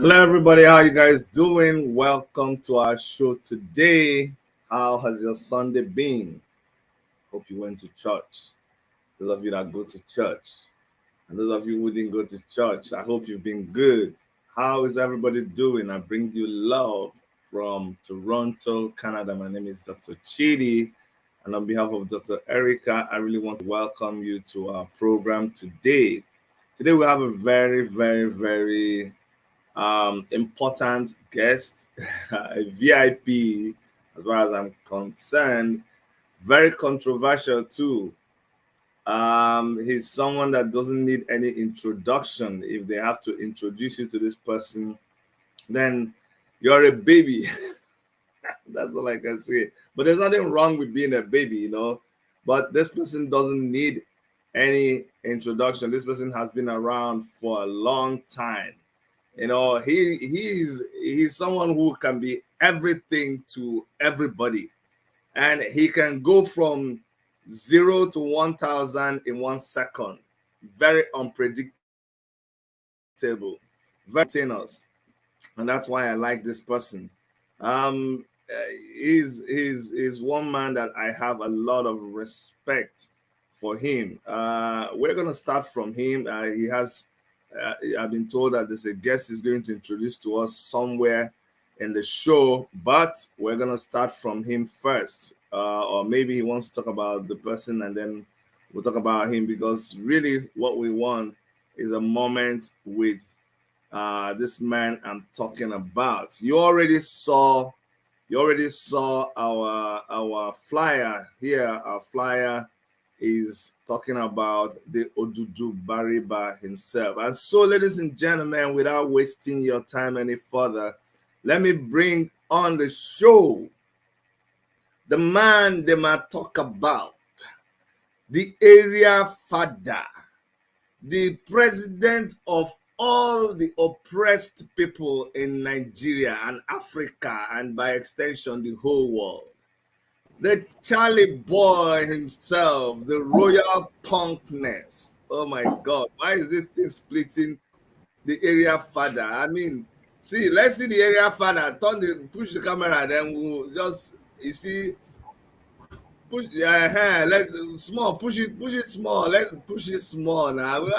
Hello, everybody. How you guys doing? Welcome to our show today. How has your Sunday been? Hope you went to church. Those of you that go to church, and those of you who didn't go to church, I hope you've been good. How is everybody doing? I bring you love from Toronto, Canada. My name is Dr. Chidi, and on behalf of Dr. Erica, I really want to welcome you to our program today. Today we have a very important guest, a VIP, as far as I'm concerned, very controversial too. He's someone that doesn't need any introduction. If they have to introduce you to this person, then you're a baby. That's all I can say. But there's nothing wrong with being a baby, But this person doesn't need any introduction. This person has been around for a long time. He's someone who can be everything to everybody, and he can go from 0 to 1,000 in 1 second. Very unpredictable, very tenous, and that's why I like this person. Um, he's one man that I have a lot of respect for him. We're gonna start from him. He has I've been told that there's a guest is going to introduce to us somewhere in the show, but we're going to start from him first. Or maybe he wants to talk about the person and then we'll talk about him, because really what we want is a moment with this man I'm talking about. You already saw our flyer here. Our flyer is talking about the Odudu Bariba himself. And so, ladies and gentlemen, without wasting your time any further, let me bring on the show the man they might talk about, the area father, the president of all the oppressed people in Nigeria and Africa, and by extension, the whole world. The Charlie boy himself, the royal punkness. Oh my God, why is this thing splitting the area father? I mean, let's see the area father. Push the camera, then we'll just, you see, Push, let's small. Push it small. Let's push it small now. We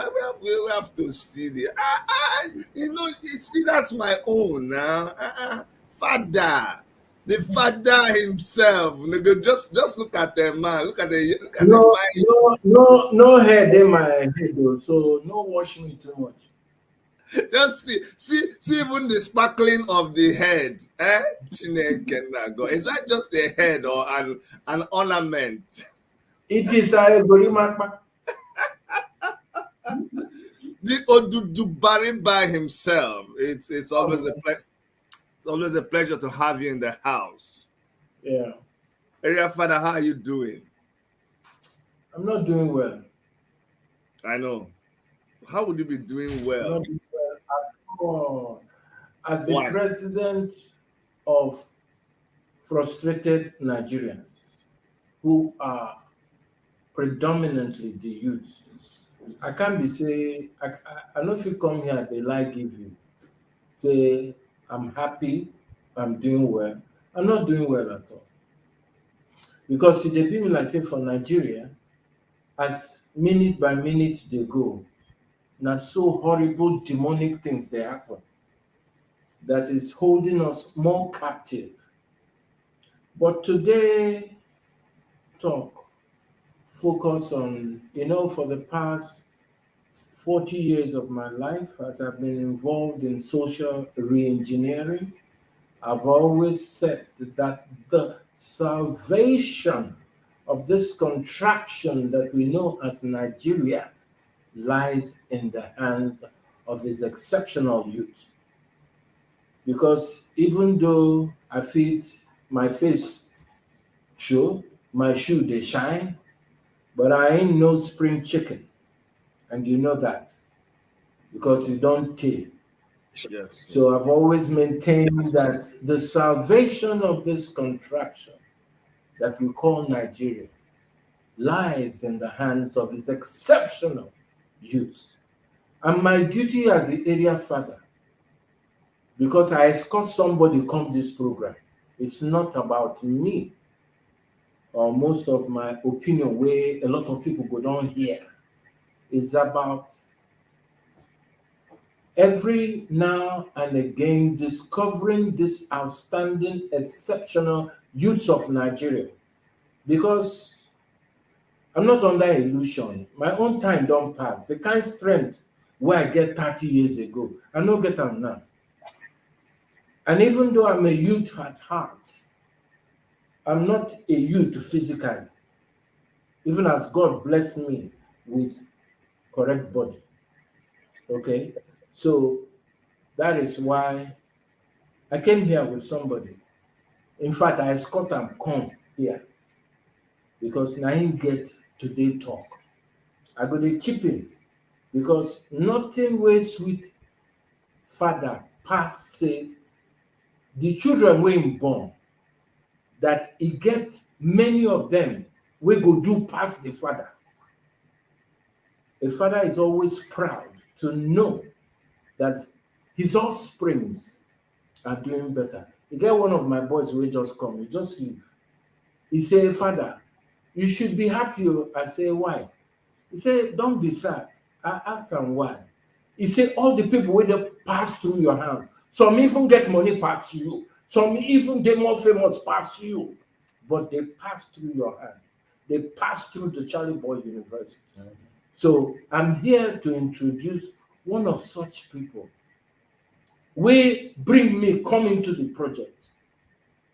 have to see the. See, that's my own now. Father, the father himself. Just look at the man. Look at the No, fine. no, no, no head in my head though, so no wash me too much. Just see even the sparkling of the head. Chineke God. Is that just a head or an ornament? It is a Gorimapa. The Odudubari by himself. It's always a pleasure. It's always a pleasure to have you in the house. Yeah, Area Father, how are you doing? I'm not doing well. I know. How would you be doing I'm well? not doing well at all. As the Why? president of frustrated Nigerians who are predominantly the youth, I can't be say I know if you come here, they like give you. Say I'm happy, I'm doing well. I'm not doing well at all. Because if they be me like say for Nigeria, as minute by minute they go, now so horrible demonic things they happen that is holding us more captive. But today talk focus on, for the past 40 years of my life as I've been involved in social reengineering, I've always said that the salvation of this contraction that we know as Nigeria lies in the hands of his exceptional youth. Because even though I feel my face show, my shoe they shine, but I ain't no spring chicken. And you know that because you don't take. Yes. So I've always maintained that the salvation of this contraction that we call Nigeria lies in the hands of its exceptional youth. And my duty as the area father, because I escort somebody come this program, it's not about me or most of my opinion where a lot of people go down here. It's about every now and again discovering this outstanding, exceptional youths of Nigeria. Because I'm not under illusion. My own time don't pass. The kind strength where I get 30 years ago, I don't get them now. And even though I'm a youth at heart, I'm not a youth physically. Even as God bless me with correct body. Okay? So that is why I came here with somebody. In fact, I escort am come here because na him get today talk. I go dey chip him because nothing wey sweet father pass say the children wey him born, that he get many of them wey go do pass the father. A father is always proud to know that his offsprings are doing better. E get one of my boys wey just come, he just leave. He say, Father, you should be happy. I say, why? He say, don't be sad. I ask am why. He say, all the people wey dey pass through your hand, some even get money pass you, some even dey more famous pass you, but they pass through your hand. They pass through the Charlie Boy University. So I'm here to introduce one of such people wey bring me come into the project.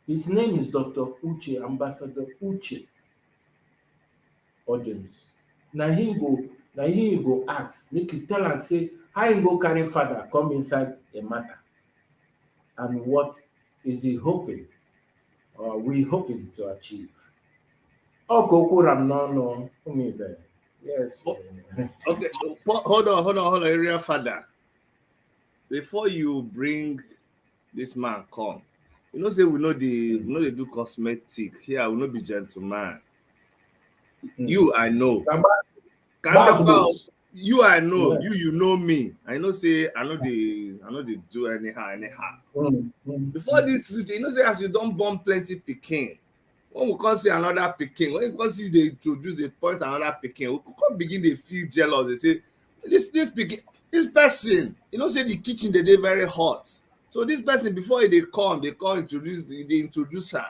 His name is Dr. Uche, Ambassador Uche Odems. Na him you go ask, make you tell am say how him go carry father come inside the matter and what is he hoping or are we hoping to achieve. Okokwu ram n'ọnụ ụmụ ibe. Yes. Oh, okay. Hold on, area father. Before you bring this man come, say we know they do cosmetic here. We know be gentleman. You I know. You I know. Yeah. You know me. I know say I know they do anyhow. Before this, say as you don't born plenty pikin, when we come see another pikin, when we come see they introduce, they point another pikin, we come begin dey feel jealous. They say this pikin, this person, you know say the kitchen dey very hot. So this person before e dey come introduce, dey introduce am.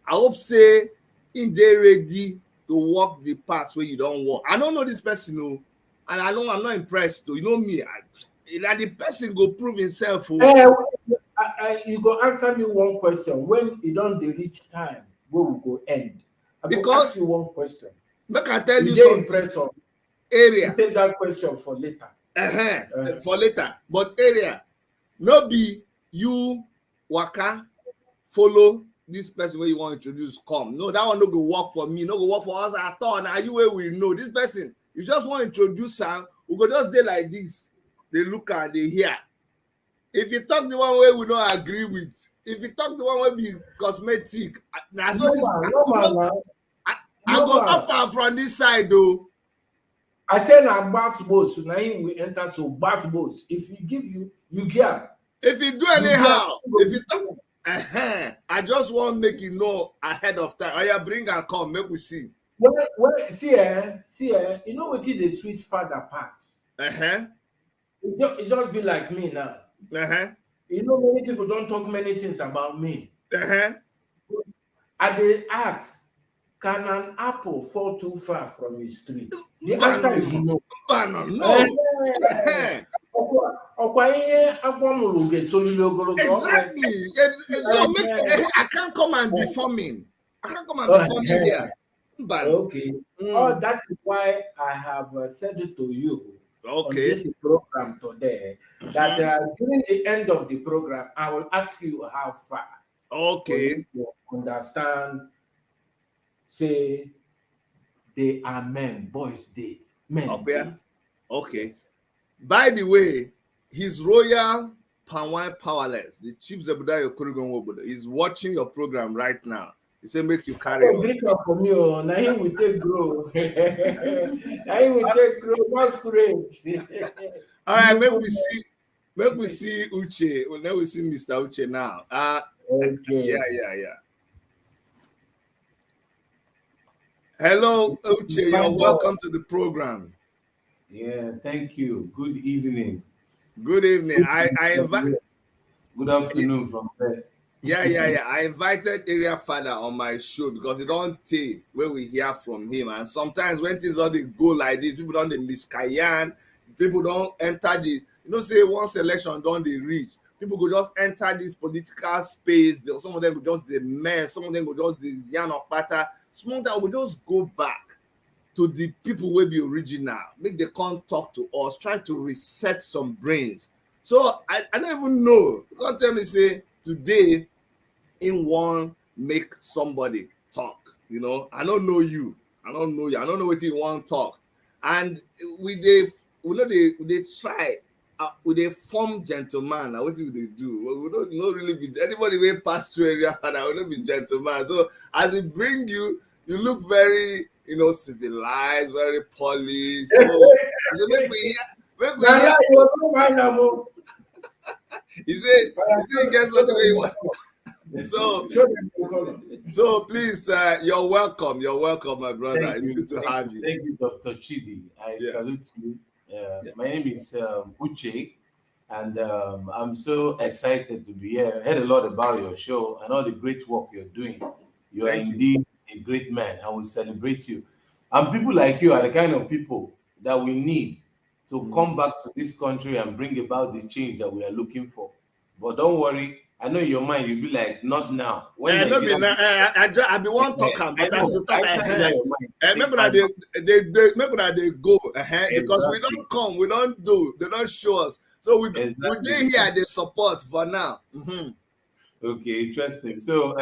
I hope say im dey ready to walk the path wey you don walk. I no know this person o, and I'm not impressed o. You know me, na the person go prove himself o. You go answer me one question. When e don dey reach time wey we go end, I go ask Because you one question. make I tell you dey something. impressed of Area. you take that question for later. For later. But area, no be you waka follow this person wey you wan introduce come. No, that one no go work for me, no go work for us at all. Na you wey we know. This person, you just wan introduce am, we go just dey like this, dey look am, dey hear. If you talk the one wey we no agree with, if you talk the one wey be cosmetic, na so this I go offer from this side o. I say na gbas na him we enter to gbas. If he give you, you get. If you do anyhow, if you talk, I just want make you know ahead of time. Oya, bring am come, make we see. Well, see, you know what is the sweet father pass? It just be like me now. You know, many people don't talk many things about me. I dey ask, can an apple fall too far from his tree? The answer is no. No. Exactly. So I can't come and be forming. I can't come and be forming here. Okay. Oh, that is why I have said it to you on this program today, that during the end of the program, I will ask you how far. Okay. For you to understand, say, they are men, boys, they. Men. Okay. By the way, His Royal Panwai Powerless, the Chief Zebudayo Kurigon Wobodo, is watching your program right now. He said, make you carry on. Great up for me. Now he will take grow. Now he will take grow. That's great. All right, make we see Uche. Well, now we see Mr. Uche now. Okay. Yeah. Hello, Uche. You're welcome to the program. Yeah, thank you. Good evening. Good evening. I invite. Good afternoon from there. Yeah. I invited Area Father on my show because it don't take where we hear from him. And sometimes when things don't go like this, people don't miscarry, people don't enter the, say once election don't they reach, people go just enter this political space. Some of them go just the mess, some of them go just the yarn of patter. Some of them will just go back to the people will be original, make the come talk to us, try to reset some brains. So I don't even know. You can't tell me say today in one make somebody talk. I don't know you. I don't know what you want to talk. And they try. They form gentleman. Now what do they do? Well, we don't really be anybody will pass through area and I will not be gentleman. So as it bring you look very civilized, very polished. So make we hear. He said he gets what he wants. So please, you're welcome. You're welcome, my brother. It's good to have you. Thank you, Dr. Chidi. I salute you. My name is Uche, and I'm so excited to be here. I heard a lot about your show and all the great work you're doing. You are indeed a great man. I will celebrate you. And people like you are the kind of people that we need to come back to this country and bring about the change that we are looking for. But don't worry, I know in your mind you'll be like, not now. I be one talker, but as you talk, make una they go because we don't come, we don't do, they don't show us. So we dey here, they support for now. Okay, interesting. So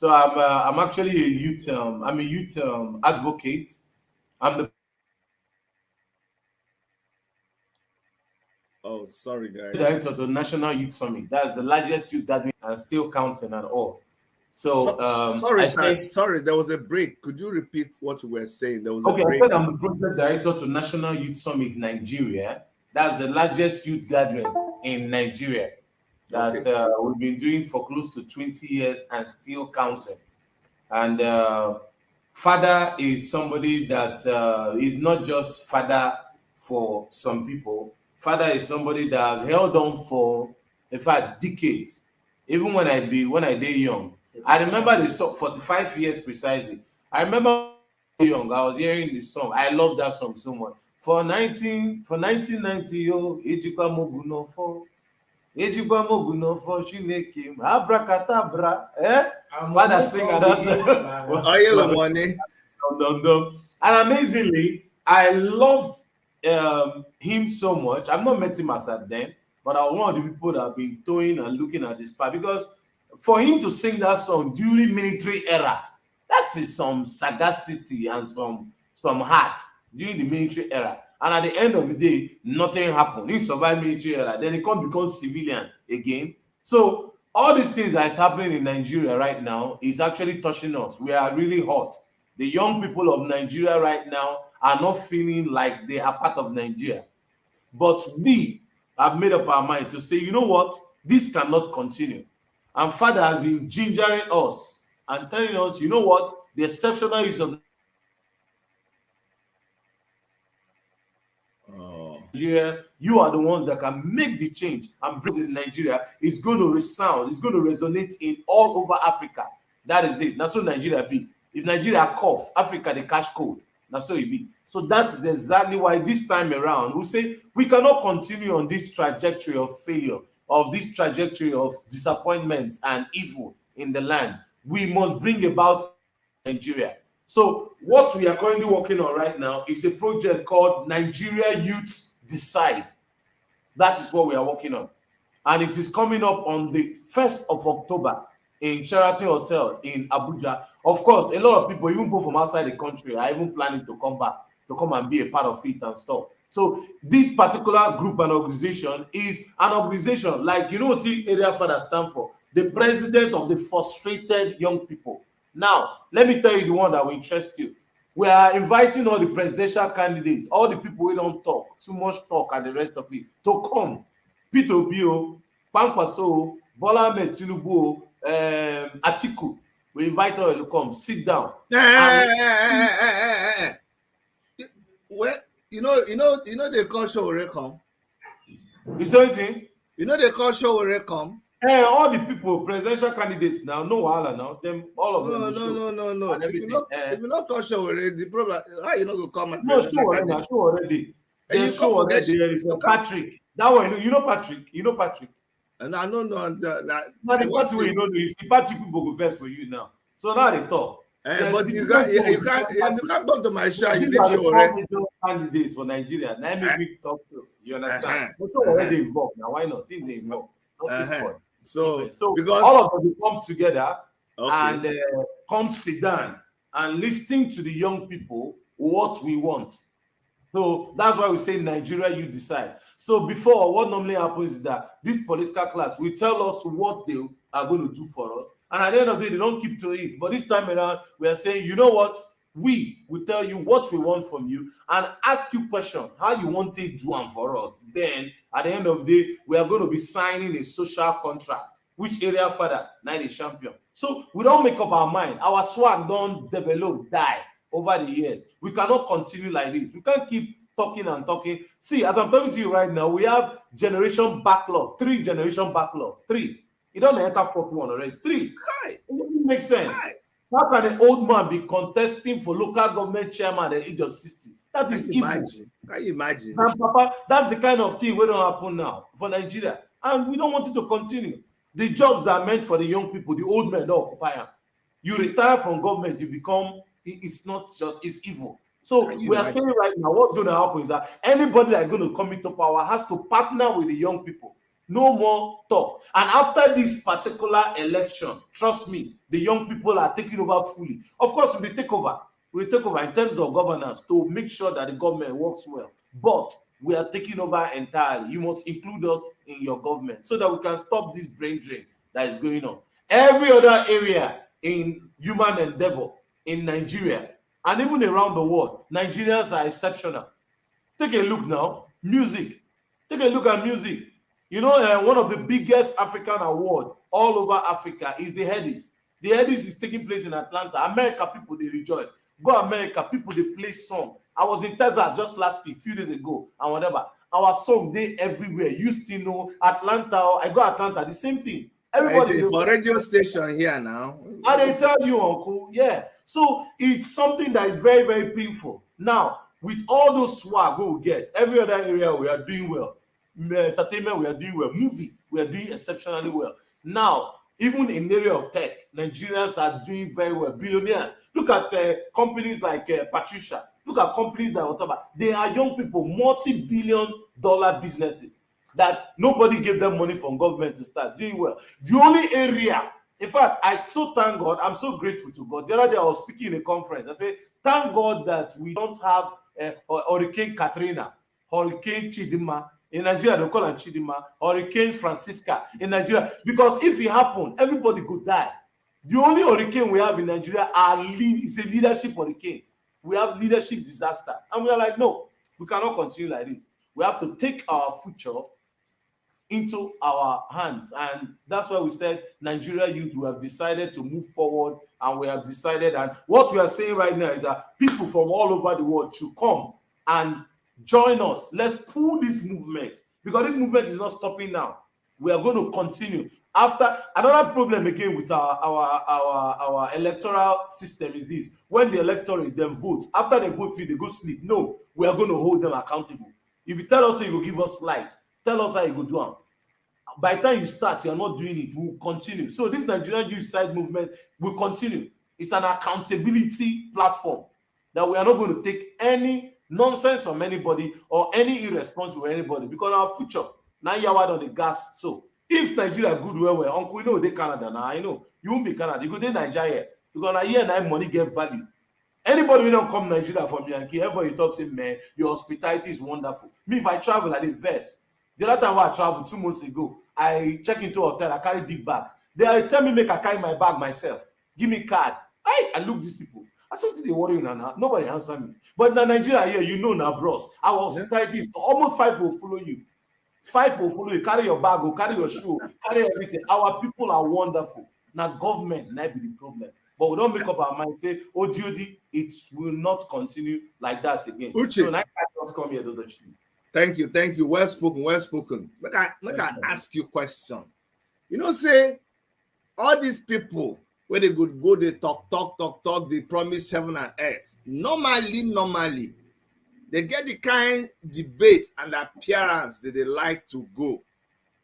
I'm actually a youth. I'm a youth advocate. I'm the Oh, sorry, guys. director of the National Youth Summit. That's the largest youth gathering and still counting and all. So, sorry, there was a break. Could you repeat what you were saying? There was a break. I said I'm the project director to National Youth Summit Nigeria. That's the largest youth gathering in Nigeria that we've been doing for close to 20 years and still counting. And father is somebody that is not just father for some people. Father is somebody that I've held on for, in fact, decades. Even when I day young, I remember the song 45 years precisely. I remember young, I was hearing the song. I love that song so much. For 1990, yo, Ejikwa Moguno for Ejikwa Moguno for Shineke, Abracadabra, eh? Father sing another. Oil the money. Dum, dum, dum. And amazingly, I loved him so much. I've not met him as at then, but I was one of the people that have been towing and looking at his part because for him to sing that song during military era, that is some sagacity and some heart during the military era. And at the end of the day, nothing happened. He survived military era, then he can't become civilian again. So all these things that is happening in Nigeria right now is actually touching us. We are really hot. The young people of Nigeria right now are not feeling like they are part of Nigeria. But we have made up our mind to say, you know what, this cannot continue. And Father has been gingering us and telling us, you know what, the exceptional use of Nigeria, you are the ones that can make the change and bring it in Nigeria. It's going to resound, it's going to resonate in all over Africa. That is it. That's what Nigeria be. If Nigeria cough, Africa they catch cold. That's what it be. So that's exactly why this time around we say we cannot continue on this trajectory of failure, of this trajectory of disappointments and evil in the land. We must bring about Nigeria. So what we are currently working on right now is a project called Nigeria Youths Decide. That is what we are working on. And it is coming up on the 1st of October in Sheraton Hotel in Abuja. Of course, a lot of people, even people from outside the country, are even planning to come back, to come and be a part of it and stuff. So this particular group and organization is an organization like, you know what the area father stand for? The president of the frustrated young people. Now, let me tell you the one that will interest you. We are inviting all the presidential candidates, all the people who don't talk, too much talk and the rest of it, to come. Peter Obi, Pankwaso, Bola Ahmed Tinubu, Atiku. We invite all to come, sit down. Well, you know they call show will come. You say anything? You know they call show will come. All the people, presidential candidates now, no wahala now. Them, all of them. No. If you not call show already, the problem how you know go come and no show already. Show already. They show already. There is Patrick. That one, you know Patrick. You know Patrick. And I don't know. The part way you know, you see Patrick people go first for you now. So now they talk. But you can't come to my show. You need to show already. Candidates for Nigeria. Now make me talk to you. Understand? But show already involved. Now why not? Team they involved. So because all of them come together and come sit down and listening to the young people what we want. So that's why we say Nigeria, you decide. So before, what normally happens is that this political class will tell us what they are going to do for us. And at the end of the day, they don't keep to it. But this time around, we are saying, you know what? We will tell you what we want from you and ask you questions, how you want it to do for us. Then, at the end of the day, we are going to be signing a social contract. Which area father? Now the champion. So we don't make up our mind. Our swag don't develop, die over the years. We cannot continue like this. We can't keep talking and talking. See, as I'm talking to you right now, we have generation backlog, 3 generation backlog, 3. You don't enter 41 already. 3. It doesn't make sense. How can an old man be contesting for local government chairman at the age of 60? That is evil. Can you imagine? And Papa, that's the kind of thing we don't happen now for Nigeria. And we don't want it to continue. The jobs are meant for the young people. The old men don't occupy them. You retire from government, you become, it's not just, it's evil. So we are saying right now, what's going to happen is that anybody that's going to come into power has to partner with the young people. No more talk. And after this particular election, trust me, the young people are taking over fully. Of course, we take over. We take over in terms of governance to make sure that the government works well. But we are taking over entirely. You must include us in your government so that we can stop this brain drain that is going on. Every other area in human endeavor in Nigeria and even around the world, Nigerians are exceptional. Take a look now. Music. Take a look at music. You know, one of the biggest African awards all over Africa is the Headies. The Edis is taking place in Atlanta. America people, they rejoice. Go America, people, they play song. I was in Texas just last week, few days ago, and whatever. Our song, they everywhere. Houston, Atlanta. I go Atlanta, the same thing. Everybody. It's for radio station here now. And they tell you, uncle, yeah. So it's something that is very, very painful. Now, with all those swag we will get, every other area we are doing well. Entertainment, we are doing well. Movie, we are doing exceptionally well. Now, even in the area of tech, Nigerians are doing very well. Billionaires. Look at companies like Patricia. Look at companies like whatever. They are young people, multi-billion-dollar businesses that nobody gave them money from government to start doing well. The only area, in fact, I so thank God, I'm so grateful to God. The other day I was speaking in a conference. I said, thank God that we don't have Hurricane Katrina, Hurricane Chidima. In Nigeria, they call it Chidima, Hurricane Francisca in Nigeria. Because if it happened, everybody could die. The only hurricane we have in Nigeria is a leadership hurricane. We have leadership disaster. And we are like, no, we cannot continue like this. We have to take our future into our hands. And that's why we said, Nigeria youth, we have decided to move forward, and we have decided, and what we are saying right now is that people from all over the world should come and join us. Let's pull this movement, because this movement is not stopping now. We are going to continue. After another problem again with our electoral system is this: when the electorate then vote, after they vote, they go sleep. No, we are going to hold them accountable. If you tell us you will give us light, tell us how you go do it. By the time you start, you are not doing it. We will continue. So this Nigerian Youth Side movement will continue. It's an accountability platform that we are not going to take any nonsense from anybody or any irresponsible anybody, because our future now you are on the gas. So if Nigeria good well, uncle, we know they Canada now. I know you won't be Canada. You go to Nigeria because now here and money get value. Anybody who don't come Nigeria from Yankee, everybody talks in, man, your hospitality is wonderful. Me, if I travel at the vest, the other time I traveled 2 months ago, I check into a hotel, I carry big bags. They tell me make I carry my bag myself. Give me card. I look these people. I said, they worry you now. Nobody answer me. But in Nigeria here, you know now, bros. Our hospitality is almost 5 will follow you. 5 will follow you. Carry your bag, or carry your shoe, carry everything. Our people are wonderful. Now government might be the problem. But we don't make up our mind, say, oh, GOD, it will not continue like that again. Uche. So now just come here, Dodo. Thank you. Well spoken. Look, I ask you a question. You know, say, all these people, where they could go, they talk, they promise heaven and earth. Normally, they get the kind debate and appearance that they like to go.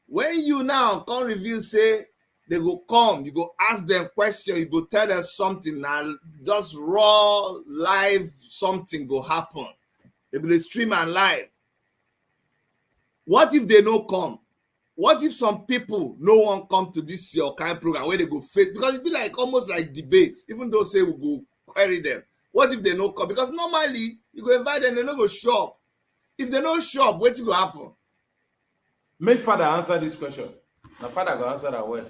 When you now come review, say, they go come, you go ask them question, you go tell them something, and just raw live something go happen. They will stream and live. What if they no come? What if some people no one come to this your kind program where they go face? Because it be like almost like debates, even though say we go query them. What if they no come? Because normally you go invite them, they no go show up. If they no show up, what will happen? Make father answer this question. Now father go answer that way.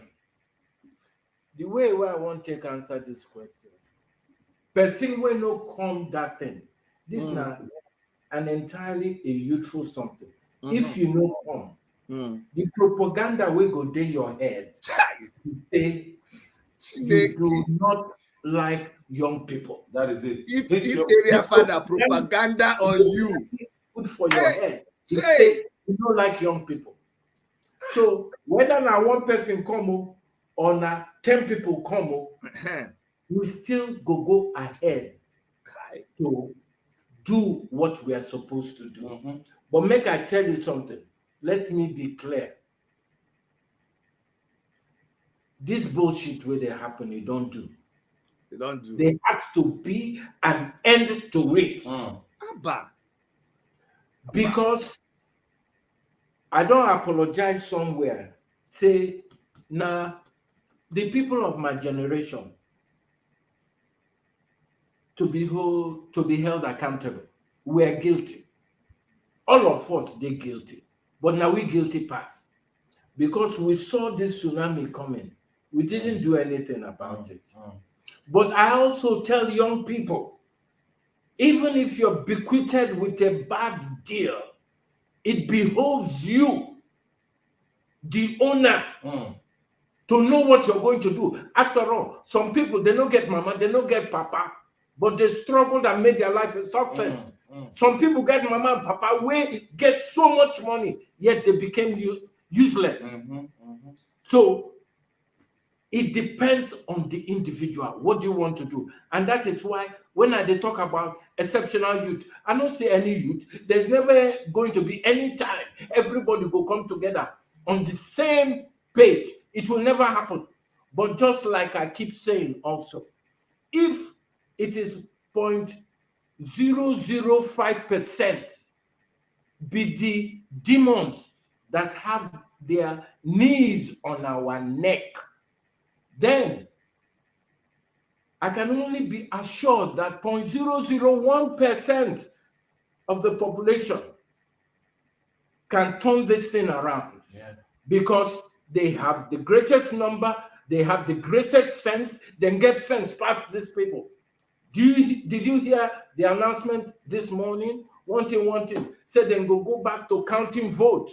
The way where I want to take answer this question, person will no come that thing. This is not an entirely a youthful something. If you no come, the propaganda will go down your head. Say you do not like young people. That is it. If area father propaganda on you, good for your head. You say you don't like young people. So whether now one person come or now 10 people come, we still go ahead to do what we are supposed to do. But make I tell you something. Let me be clear. This bullshit where they happen, you don't do. They don't do. There has to be an end to it. Because I don't apologize somewhere. Say, nah, the people of my generation to be held accountable. We are guilty. All of us, they're guilty. But now we guilty pass. Because we saw this tsunami coming. We didn't do anything about it. But I also tell young people, even if you're bequeathed with a bad deal, it behoves you, the owner, to know what you're going to do. After all, some people, they don't get mama, they don't get papa, but they struggled and made their life a success. Some people get mama and papa, we get so much money, yet they became useless. So it depends on the individual. What do you want to do? And that is why when they talk about exceptional youth, I don't say any youth. There's never going to be any time everybody will come together on the same page. It will never happen. But just like I keep saying also, if it is 0.005% be the demons that have their knees on our neck, then I can only be assured that 0.001% of the population can turn this thing around. Because they have the greatest number, they have the greatest sense, then get sense past these people. Did you hear the announcement this morning? One thing, said then go back to counting vote.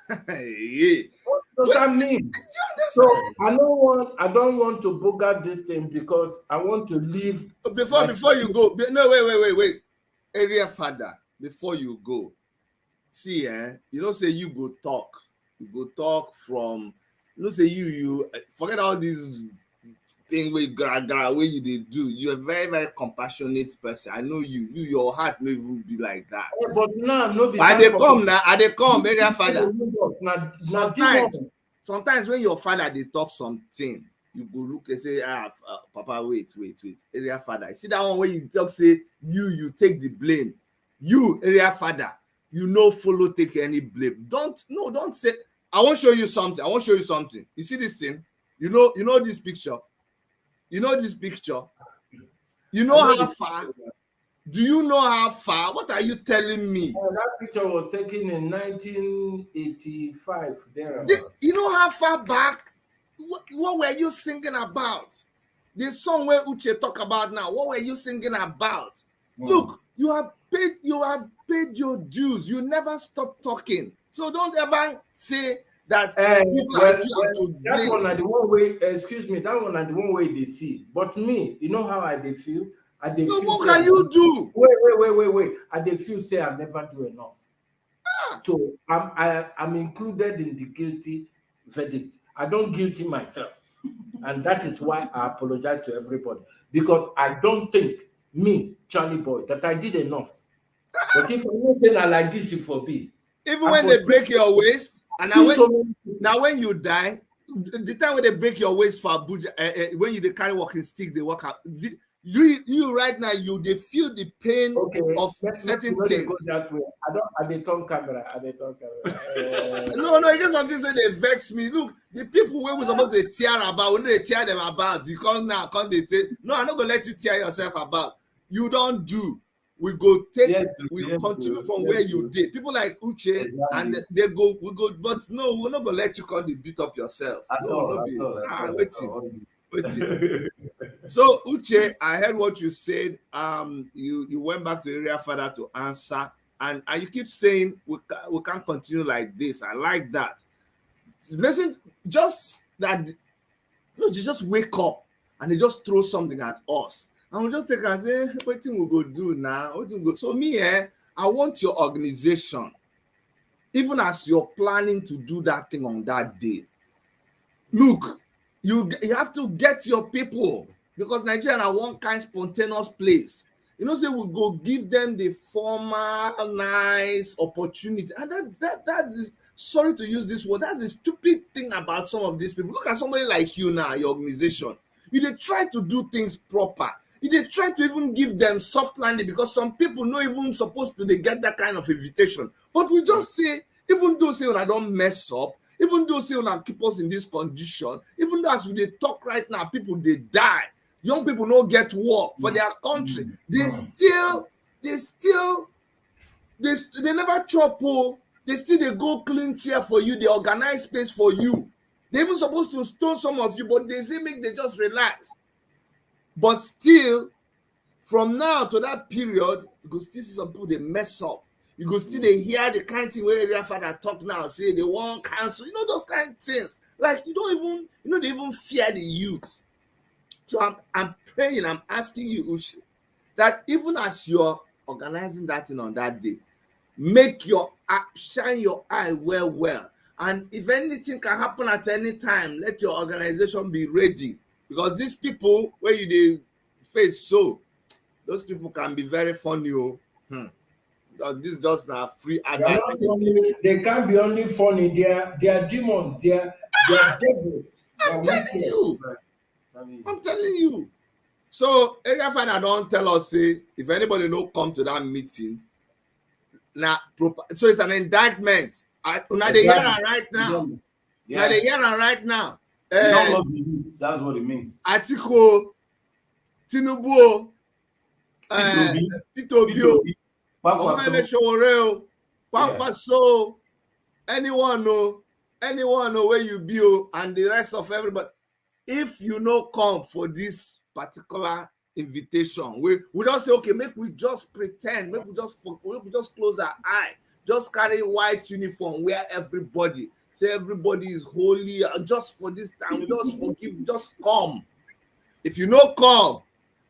What does that mean? So I don't want to bogart this thing because I want to leave. Before you go, no, wait. Area father, before you go, see, you know, say you go talk from, you know, say you forget all these things where where you they do. You're a very, very compassionate person. I know you your heart may even be like that. Yeah, but now no be. Are they come, area father? Sometimes when your father they talk something, you go look and say, Papa, wait. Area father. See that one where you talk, say you take the blame. You, area father, you no follow take any blame. Don't say, I won't show you something. You see this thing? You know this picture? You know this picture? You know how far? Do you know how far? What are you telling me? That picture was taken in 1985. You know how far back? What were you singing about? The song where Uche talk about now. What were you singing about? Look, you have paid your dues. You never stop talking. So don't ever say that people like you have to that one are the one way. Excuse me, that one are the one way they see. But me, you know how I feel. What can you do? Wait. I feel say I never do enough. So I'm included in the guilty verdict. I don't guilty myself. And that is why I apologize to everybody. Because I don't think me, Charlie Boy, that I did enough. But if I'm not saying I like this, it for be. Even when they break your waist, and now when you die, the time when they break your waist for Abuja, when you carry walking stick, they walk out. You right now, they feel the pain of certain things. Go that way. I don't turn camera. No, it gets something when they vex me. Look, the people where we supposed to tear about, when they tear them about, you come now, they say, no, I'm not gonna let you tear yourself about. You don't do. We go take. We continue from where you did. People like Uche, and we go. But no, we're not gonna let you come and beat up yourself. Waiting. So Uche, I heard what you said. You went back to area father to answer, and you keep saying we can't continue like this. I like that. Listen, just that. They just wake up and they just throw something at us, and we just take and say, "What thing we go do now? So me, I want your organization, even as you're planning to do that thing on that day. Look, you have to get your people, because Nigeria are one kind spontaneous place. You know, say we go give them the formal, nice opportunity, and that is, sorry to use this word, that's the stupid thing about some of these people. Look at somebody like you now, your organization. You dey try to do things proper. You dey try to even give them soft landing, because some people not even supposed to get that kind of invitation. But we just say, even though say I don't mess up, even though say una keep us in this condition, even though as we dey talk right now, people they die. Young people no get work for their country. They never chop. They still they go clean chair for you. They organize space for you. They even supposed to stone some of you, but they say make they just relax. But still, from now to that period, you go still see some people they mess up. you go still dey hear the kind thing wey area father talk now, say they wan cancel, those kind things. Like you don't even fear the youth. So I'm praying, I'm asking you, Uche, that even as you're organizing that thing on that day, make your shine your eye well, and if anything can happen at any time, let your organization be ready, because these people where you dey face, so those people can be very funny. This just na free They are advice. not only, they can't be only funny, they are demons, they are devils. They I'm are telling wicked. you. I'm telling you. So area father don tell us, say if anybody no come to that meeting, so it's an indictment. Una dey hear am right now. Una dey hear am right now. You don't love the youth. That's what it means. Atiku, Tinubu, Peter Obi, Omele Sowore, Kwankwaso, anyone where you be, and the rest of everybody. If you no come for this particular invitation, we just say, okay, make we just pretend, make we just close our eye, just carry white uniform, wear everybody, say everybody is holy, just for this time, we just forgive, just come. If you no come,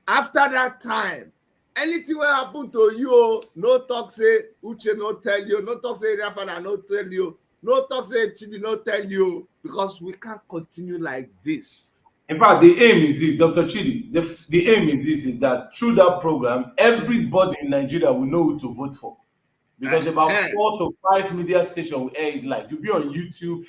after that time, anything will happen to you, no talk say Uche no tell you, no talk say Rafana no tell you, no talk say Chidi no tell you, because we can't continue like this. In fact, the aim is this, Dr. Chidi, the aim in this is that through that program, everybody in Nigeria will know who to vote for. Because about 4 to 5 media stations will air it live. You'll be on YouTube,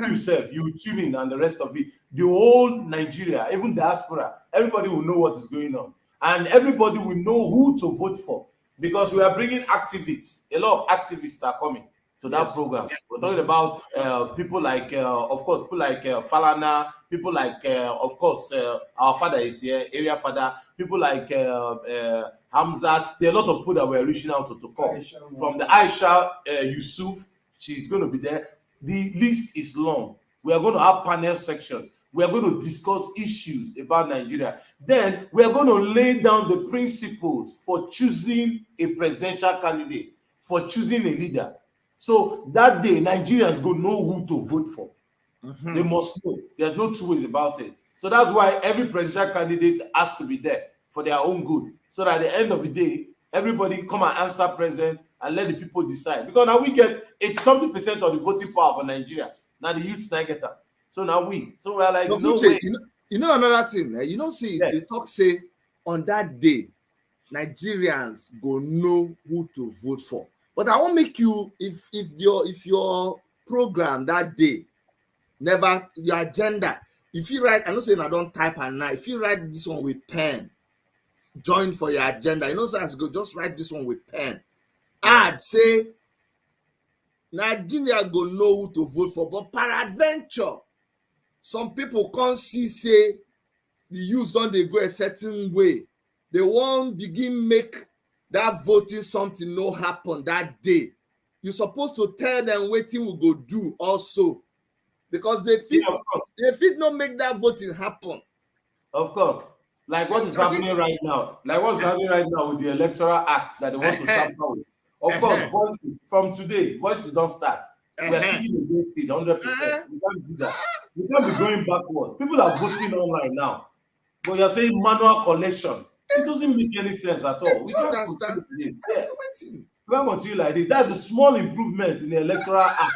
yourself, you tune in, and the rest of it. The whole Nigeria, even diaspora, everybody will know what is going on. And everybody will know who to vote for. Because we are bringing activists. A lot of activists are coming to that program. We're talking about people like, of course, people like Falana, people like, of course, our father is here, area father, people like Hamzat. There are a lot of people that were reaching out to come. From the Aisha Yusuf, she's going to be there. The list is long. We are going to have panel sections. We are going to discuss issues about Nigeria. Then we are going to lay down the principles for choosing a presidential candidate, for choosing a leader. So that day, Nigerians go know who to vote for. They must know. There's no two ways about it. So that's why every presidential candidate has to be there for their own good. So that at the end of the day, everybody come and answer present and let the people decide. Because now we get 80-something% of the voting power for Nigeria. Now the youths now get that. So now so we're like, no way. Another thing, see, they talk say on that day, Nigerians go know who to vote for. But I won't make you, if your program that day, never, your agenda, if you write, I know saying I don't type and now, if you write this one with pen, join for your agenda, so as go just write this one with pen. Add, say, Nigeria go know who to vote for, but peradventure, some people can't see, say, the youth don't they go a certain way. They won't begin make that voting something no happen that day. You're supposed to tell them wetin we go do also, because they fit not make that voting happen. Of course. Like what is happening right now. Like what's happening right now with the Electoral Act that they want to start with. Of course, voices from today, voices don't start. We are kicking against it 100%. We can't do that. We can't be going backwards. People are voting online now. But you're saying manual collection. It doesn't make any sense at all. We can't continue with this. We can't continue like this. That's a small improvement in the Electoral Act.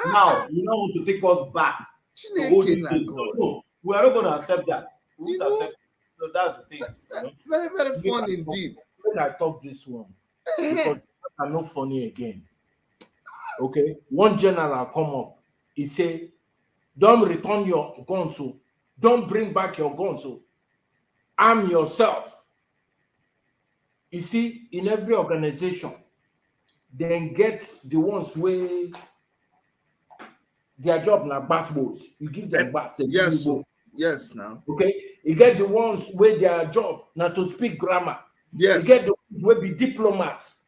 Now, you don't want to take us back to old days. So, no, we are not going to accept that. We won't accept it. So that's the thing. Very, very fun indeed. When I talk this one, because I'm not funny again. Okay, one general come up. He say, "Don't return your guns. So don't bring back your guns. So arm yourself." You see, in every organization, then get the ones where their job now bat balls. You give them bats. Yes, now. Okay, you get the ones where their job now to speak grammar. Yes. You get the ones where be diplomats.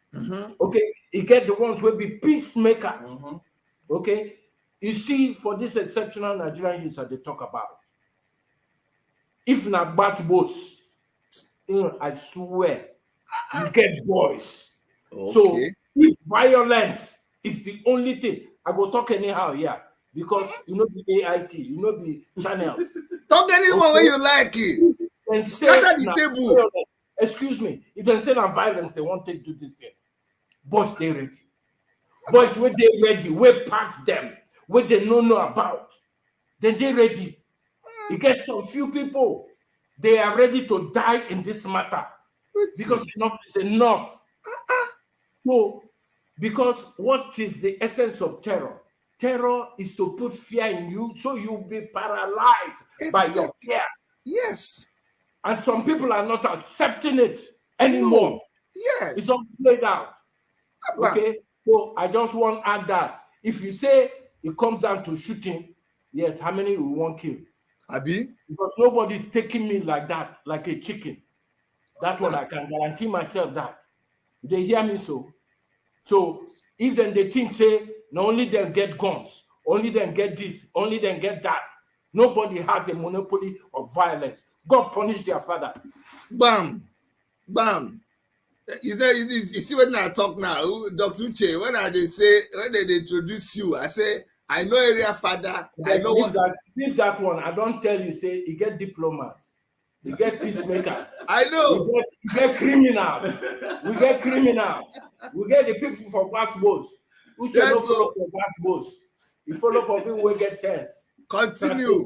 Okay, you get the ones where be peacemakers. Okay, you see, for this exceptional Nigerian youths that they talk about, if not bat balls, I swear, you get boys. Okay. So If violence is the only thing, I go talk anyhow, yeah. Because you know the AIT, you know the channels. Talk anyone when you like it. And Scatter the table. Excuse me, if they say that violence, they won't take to this thing. Boys, they ready. Boys, when they ready, way past them, what they don't know about, then they ready. It gets some few people, they are ready to die in this matter because enough is enough. So, because what is the essence of terror? Terror is to put fear in you so you'll be paralyzed by your fear. Yes. And some people are not accepting it anymore. No. Yes. It's all played out. Okay? So I just want to add that. If you say it comes down to shooting, yes, how many we won't kill? Abi? Because nobody's taking me like that, like a chicken. That one I can guarantee myself that. They hear me so. So if then they think, say, not only them get guns, only them get this, only them get that. Nobody has a monopoly of violence. God punish their father. Bam. Bam. You see when I talk now, Dr. Uche, when they introduce you, I say, I know area father, I know what. Leave that one. I don't tell you, say, you get diplomats, you get peacemakers. I know. You get criminals. We get criminals. We get the people from Basbos. Uche don't follow for Basbos. You follow for people who get sense. Continue.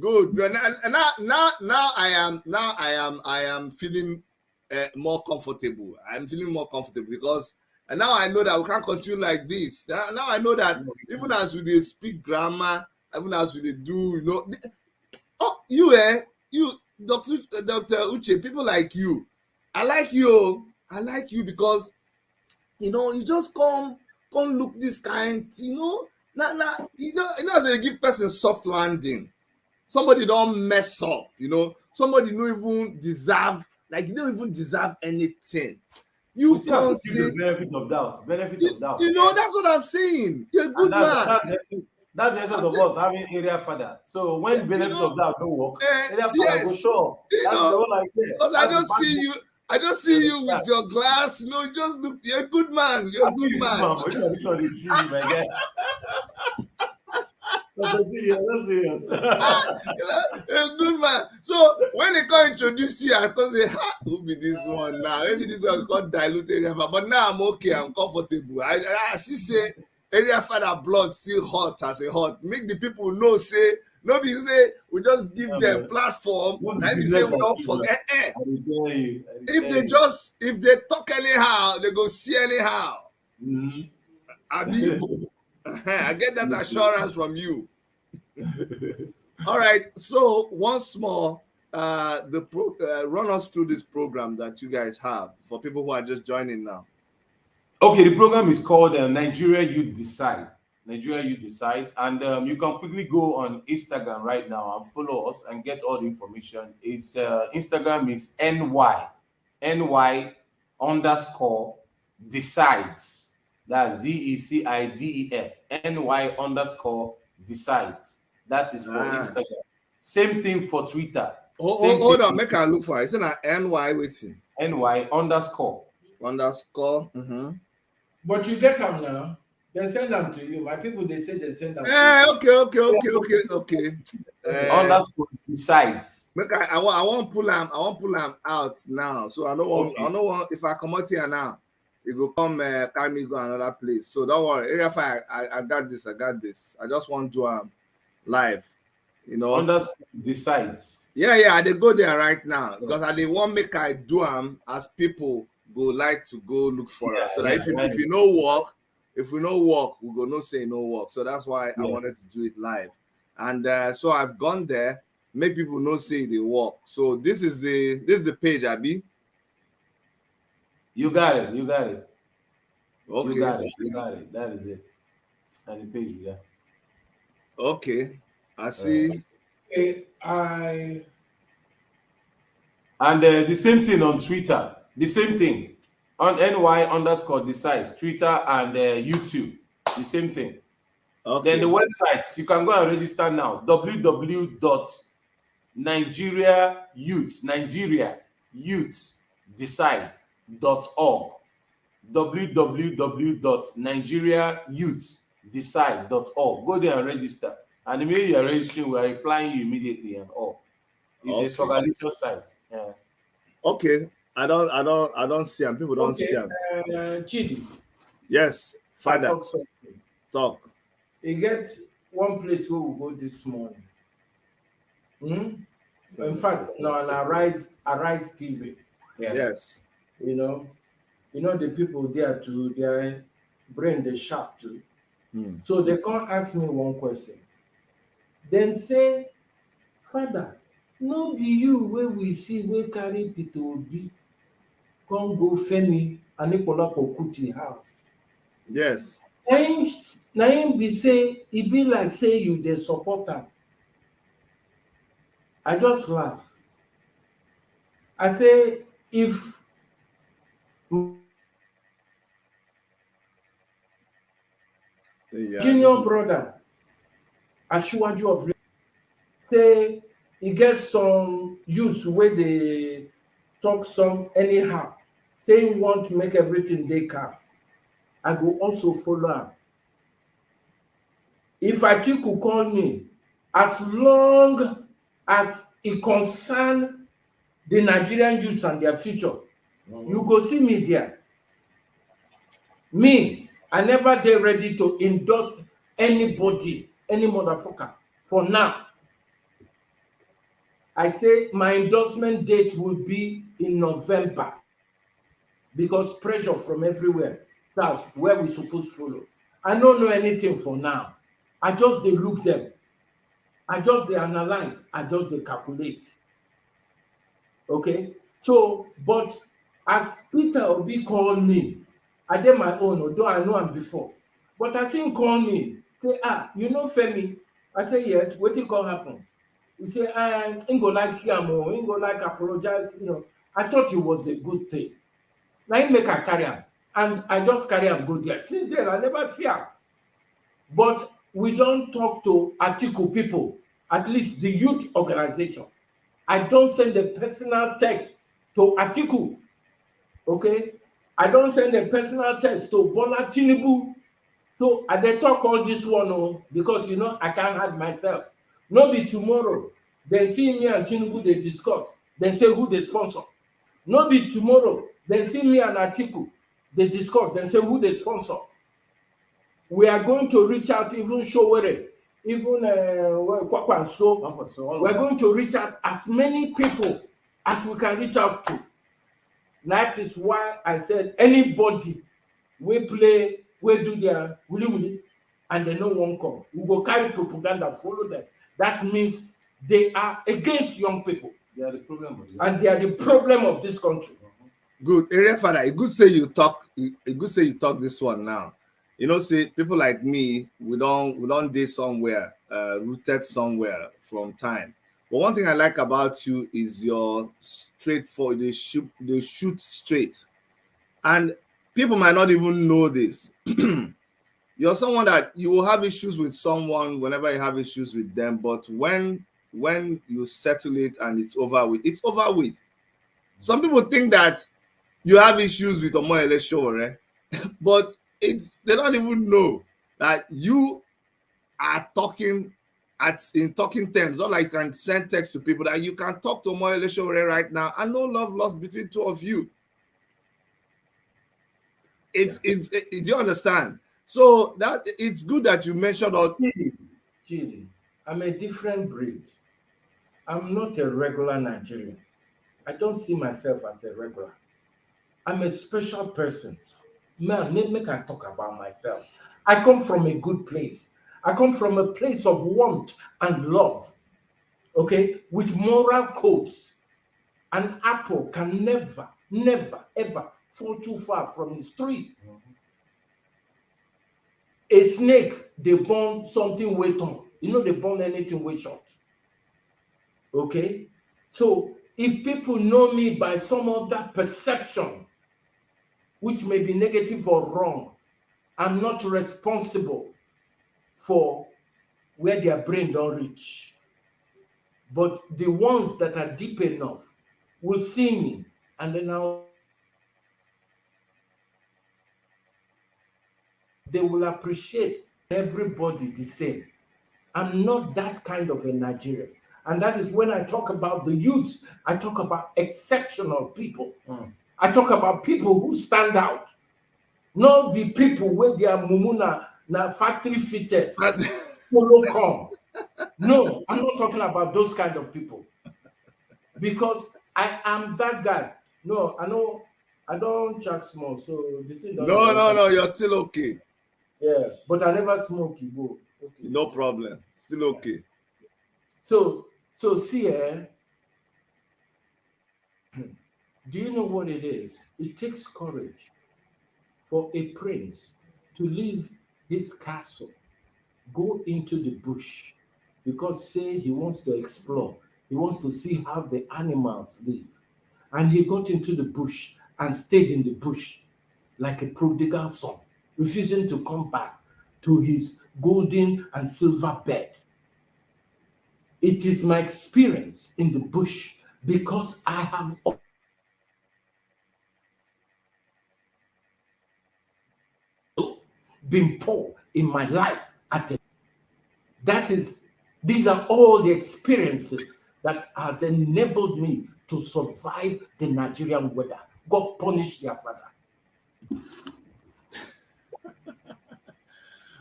Good. Now I am feeling more comfortable. I'm feeling more comfortable because and now I know that we can't continue like this. Now I know that even as we speak grammar, even as we do, you, Dr. Uche, people like you. I like you because you just come look this kind, Now, as they give person soft landing, somebody don't mess up, somebody don't even deserve, like you don't even deserve anything. You can't see benefit of doubt. That's what I'm saying. You're a good man. That's the essence of us having area father. So when benefit of doubt don't work, area father go show. That's the one I say. Because I don't see you with your glass. Just look. You're a good man. You're a good man. Which one is see me, my guy? That's serious. You're a good man. So when they come introduce you, I can say, who be this one now? Maybe this one called dilute area father. But now I'm okay. I'm comfortable. I see say area father blood still hot as a hot. Make the people know say. Nobody say we just give them platform. And they say we don't forget. If they talk anyhow, they go see anyhow. Mm-hmm. I get that assurance from you. All right. So once more, run us through this program that you guys have for people who are just joining now. Okay, the program is called Nigerian Youth Decide. Nigerian Youth Decide, and you can quickly go on Instagram right now and follow us and get all the information. It's Instagram is NY_decides. That's DECIDES. NY_decides. That is for Instagram. Same thing for Twitter. Hold on, make I look for it. It's not NY waiting. NY_. Mm-hmm. But you get them now. They send them to you. My people, they say they send them to you. Okay. Decides. I want pull them out now. So I don't want if I come out here now, it will come carry me go another place. So don't worry. Area 5, I got this. I just want to live. Decides. Yeah, they go there right now because I they want make I do as people go like to go look for us. So that if you know work. If we no work, we go no say no work. So that's why I wanted to do it live. And so I've gone there, make people know say they work. So this is the page, Abi. You got it. Okay. You got it. That is it. And the page, yeah. Okay. I see. And the same thing on Twitter. The same thing. On NY_decides, Twitter and YouTube, the same thing. Okay. Then the website, you can go and register now. www.nigeriayouthsdecide.org. www.nigerianyouthsdecide.org. Go there and register. And immediately you are registering, we are replying you immediately and all. It's a Okay. organization site. Yeah. Okay. I don't see them. People don't see Okay, them. Chidi, Yes, I Father, talk something. talk. You get one place where we go this morning. Hmm? In fact, now on Arise TV. Yeah. Yes. You know, the people there too, their brain they sharp too. Hmm. So they can't ask me one question. Then say, Father, no be you where we see where carry Peter Obi come go Femi Anikolapo Kuti house. Yes. Na him be say e be like say you dey support am. I just laugh. I say if Yeah. This junior one. brother Asiwaju of say e get some youths wey dey talk some anyhow, say im want make everything dey calm, I go also follow am. If Atiku call me, as long as e concern the Nigerian youths and their future, you go see me there. Me, I never dey ready to endorse anybody, any motherfucker. For now, I say my endorsement date will be in November because pressure from everywhere. That's where we suppose follow. I don't know anything for now. I just dey look them. I just dey analyze. I just dey calculate. Okay? So, but as Peter Obi call me, I did my own, although I know him before. But as him call me, say, you know Femi? I say, yes, wetin come happen? He say, him go like see am o, him go like apologize. I thought it was a good thing. Na him make I carry am. And I just carry am go there. Since then, I never see am. But we don talk to Atiku people, at least the youth organization. I don send a personal text to Atiku. Okay? I don send a personal text to Bola Tinubu. So I dey talk all this one because I can't hide myself. No be tomorrow dem see me and Tinubu dey discuss, dem say who dey sponsor. No be tomorrow dem see me and Atiku dey discuss, dem say who dey sponsor. We are going to reach out, even Showere, even Kwakwanso. We're going to reach out as many people as we can reach out to. That is why I said anybody we play, we do their wuli, and they no one come. We go carry propaganda, follow them. That means they are against young people. They are the problem of this. And they are the problem of this country. Good. Area Father, it good say you talk. It good say you talk this one now. Say people like me, we don't dey somewhere, rooted somewhere from time. But one thing I like about you is your straightforward. They shoot straight, and people might not even know this. You're someone that you will have issues with someone whenever you have issues with them, but when you settle it and it's over with, it's over with. Some people think that you have issues with Omoyele Sowore, but they don't even know that you are talking in talking terms. Not like you can send text to people, that you can talk to Omoyele Sowore right now and no love lost between two of you. Do you understand? So that it's good that you mentioned all. Chidi, I'm a different breed. I'm not a regular Nigerian. I don't see myself as a regular. I'm a special person. Man, make I talk about myself. I come from a good place. I come from a place of warmth and love. Okay? With moral codes. An apple can never, ever fall too far from its tree. A snake, they burn something way tall. They burn anything way short. Okay? So if people know me by some other perception, which may be negative or wrong, I'm not responsible for where their brain don't reach. But the ones that are deep enough will see me, and then I'll they will appreciate everybody the same. I'm not that kind of a Nigerian. And that is when I talk about the youths, I talk about exceptional people. I talk about people who stand out, not the people with their mumuna na factory fitted, follow come. No, I'm not talking about those kind of people. Because I am that guy. No, I know I don't chuck small, so the thing doesn't. No, you're still okay. Yeah, but I never smoke Igbo. Okay. No problem. Still okay. So see, do you know what it is? It takes courage for a prince to leave his castle, go into the bush, because say he wants to explore, he wants to see how the animals live. And he got into the bush and stayed in the bush like a prodigal son, refusing to come back to his golden and silver bed. It is my experience in the bush, because I have been poor in my life. These are all the experiences that has enabled me to survive the Nigerian weather. God punish their father.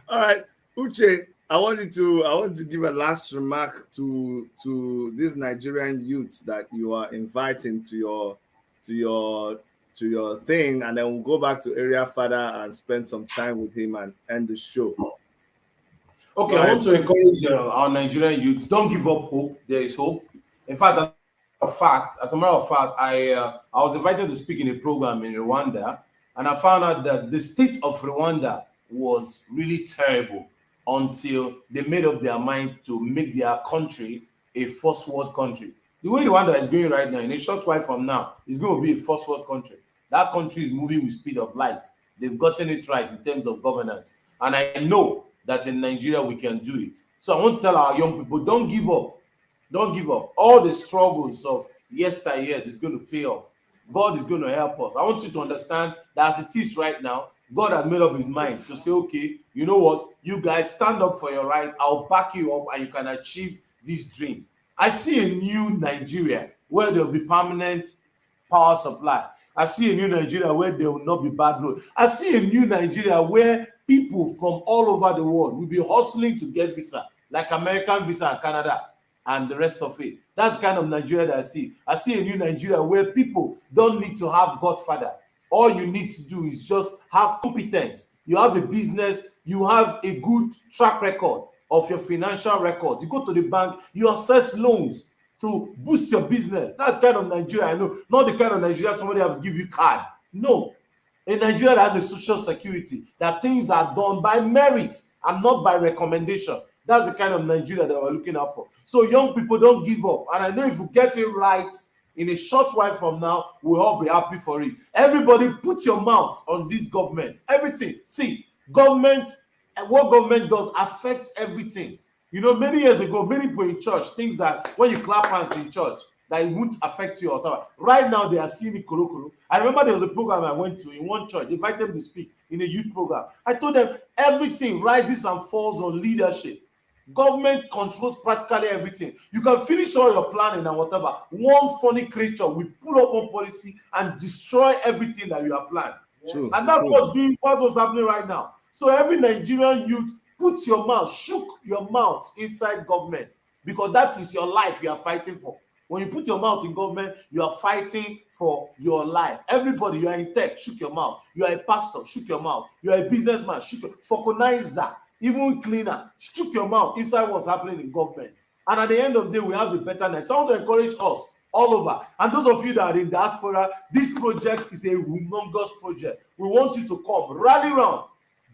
All right, Uche, I want to give a last remark to these Nigerian youths that you are inviting to your thing, and then we'll go back to Area Father and spend some time with him and end the show. Okay, I want to encourage our Nigerian youths. Don't give up hope. There is hope. In fact, as a matter of fact, I was invited to speak in a program in Rwanda, and I found out that the state of Rwanda was really terrible until they made up their mind to make their country a first world country. The way Rwanda is going right now, in a short while from now, it's going to be a first world country. That country is moving with speed of light. They've gotten it right in terms of governance. And I know that in Nigeria we can do it. So I want to tell our young people, don't give up. Don't give up. All the struggles of yesteryears is going to pay off. God is going to help us. I want you to understand that as it is right now, God has made up his mind to say, okay, you know what? You guys stand up for your right. I'll back you up and you can achieve this dream. I see a new Nigeria where there will be permanent power supply. I see a new Nigeria where there will not be bad roads. I see a new Nigeria where people from all over the world will be hustling to get visa, like American visa and Canada and the rest of it. That's the kind of Nigeria that I see. I see a new Nigeria where people don't need to have Godfather. All you need to do is just have competence. You have a business, you have a good track record of your financial records. You go to the bank, you access loans to boost your business. That's the kind of Nigeria I know. Not the kind of Nigeria somebody have to give you card. No. A Nigeria that has a social security, that things are done by merit and not by recommendation. That's the kind of Nigeria that we're looking out for. So young people, don't give up. And I know if you get it right, in a short while from now, we'll all be happy for it. Everybody put your mouth on this government. Everything. See, government and what government does affects everything. You know, many years ago, many people in church think that when you clap hands in church, that it won't affect you or whatever. Right now, they are seeing it koro. I remember there was a program I went to in one church. They invited them to speak in a youth program. I told them everything rises and falls on leadership. Government controls practically everything. You can finish all your planning and whatever. One funny creature will pull up on policy and destroy everything that you have planned. True, and that's what's happening right now. So every Nigerian youth, put your mouth, shook your mouth inside government, because that is your life you are fighting for. When you put your mouth in government, you are fighting for your life. Everybody, you are in tech, shook your mouth. You are a pastor, shook your mouth. You are a businessman, shook your Foconizer, even cleaner, shook your mouth inside what's happening in government. And at the end of the day, we have a better night. So I want to encourage us all over. And those of you that are in diaspora, this project is a humongous project. We want you to come, rally around,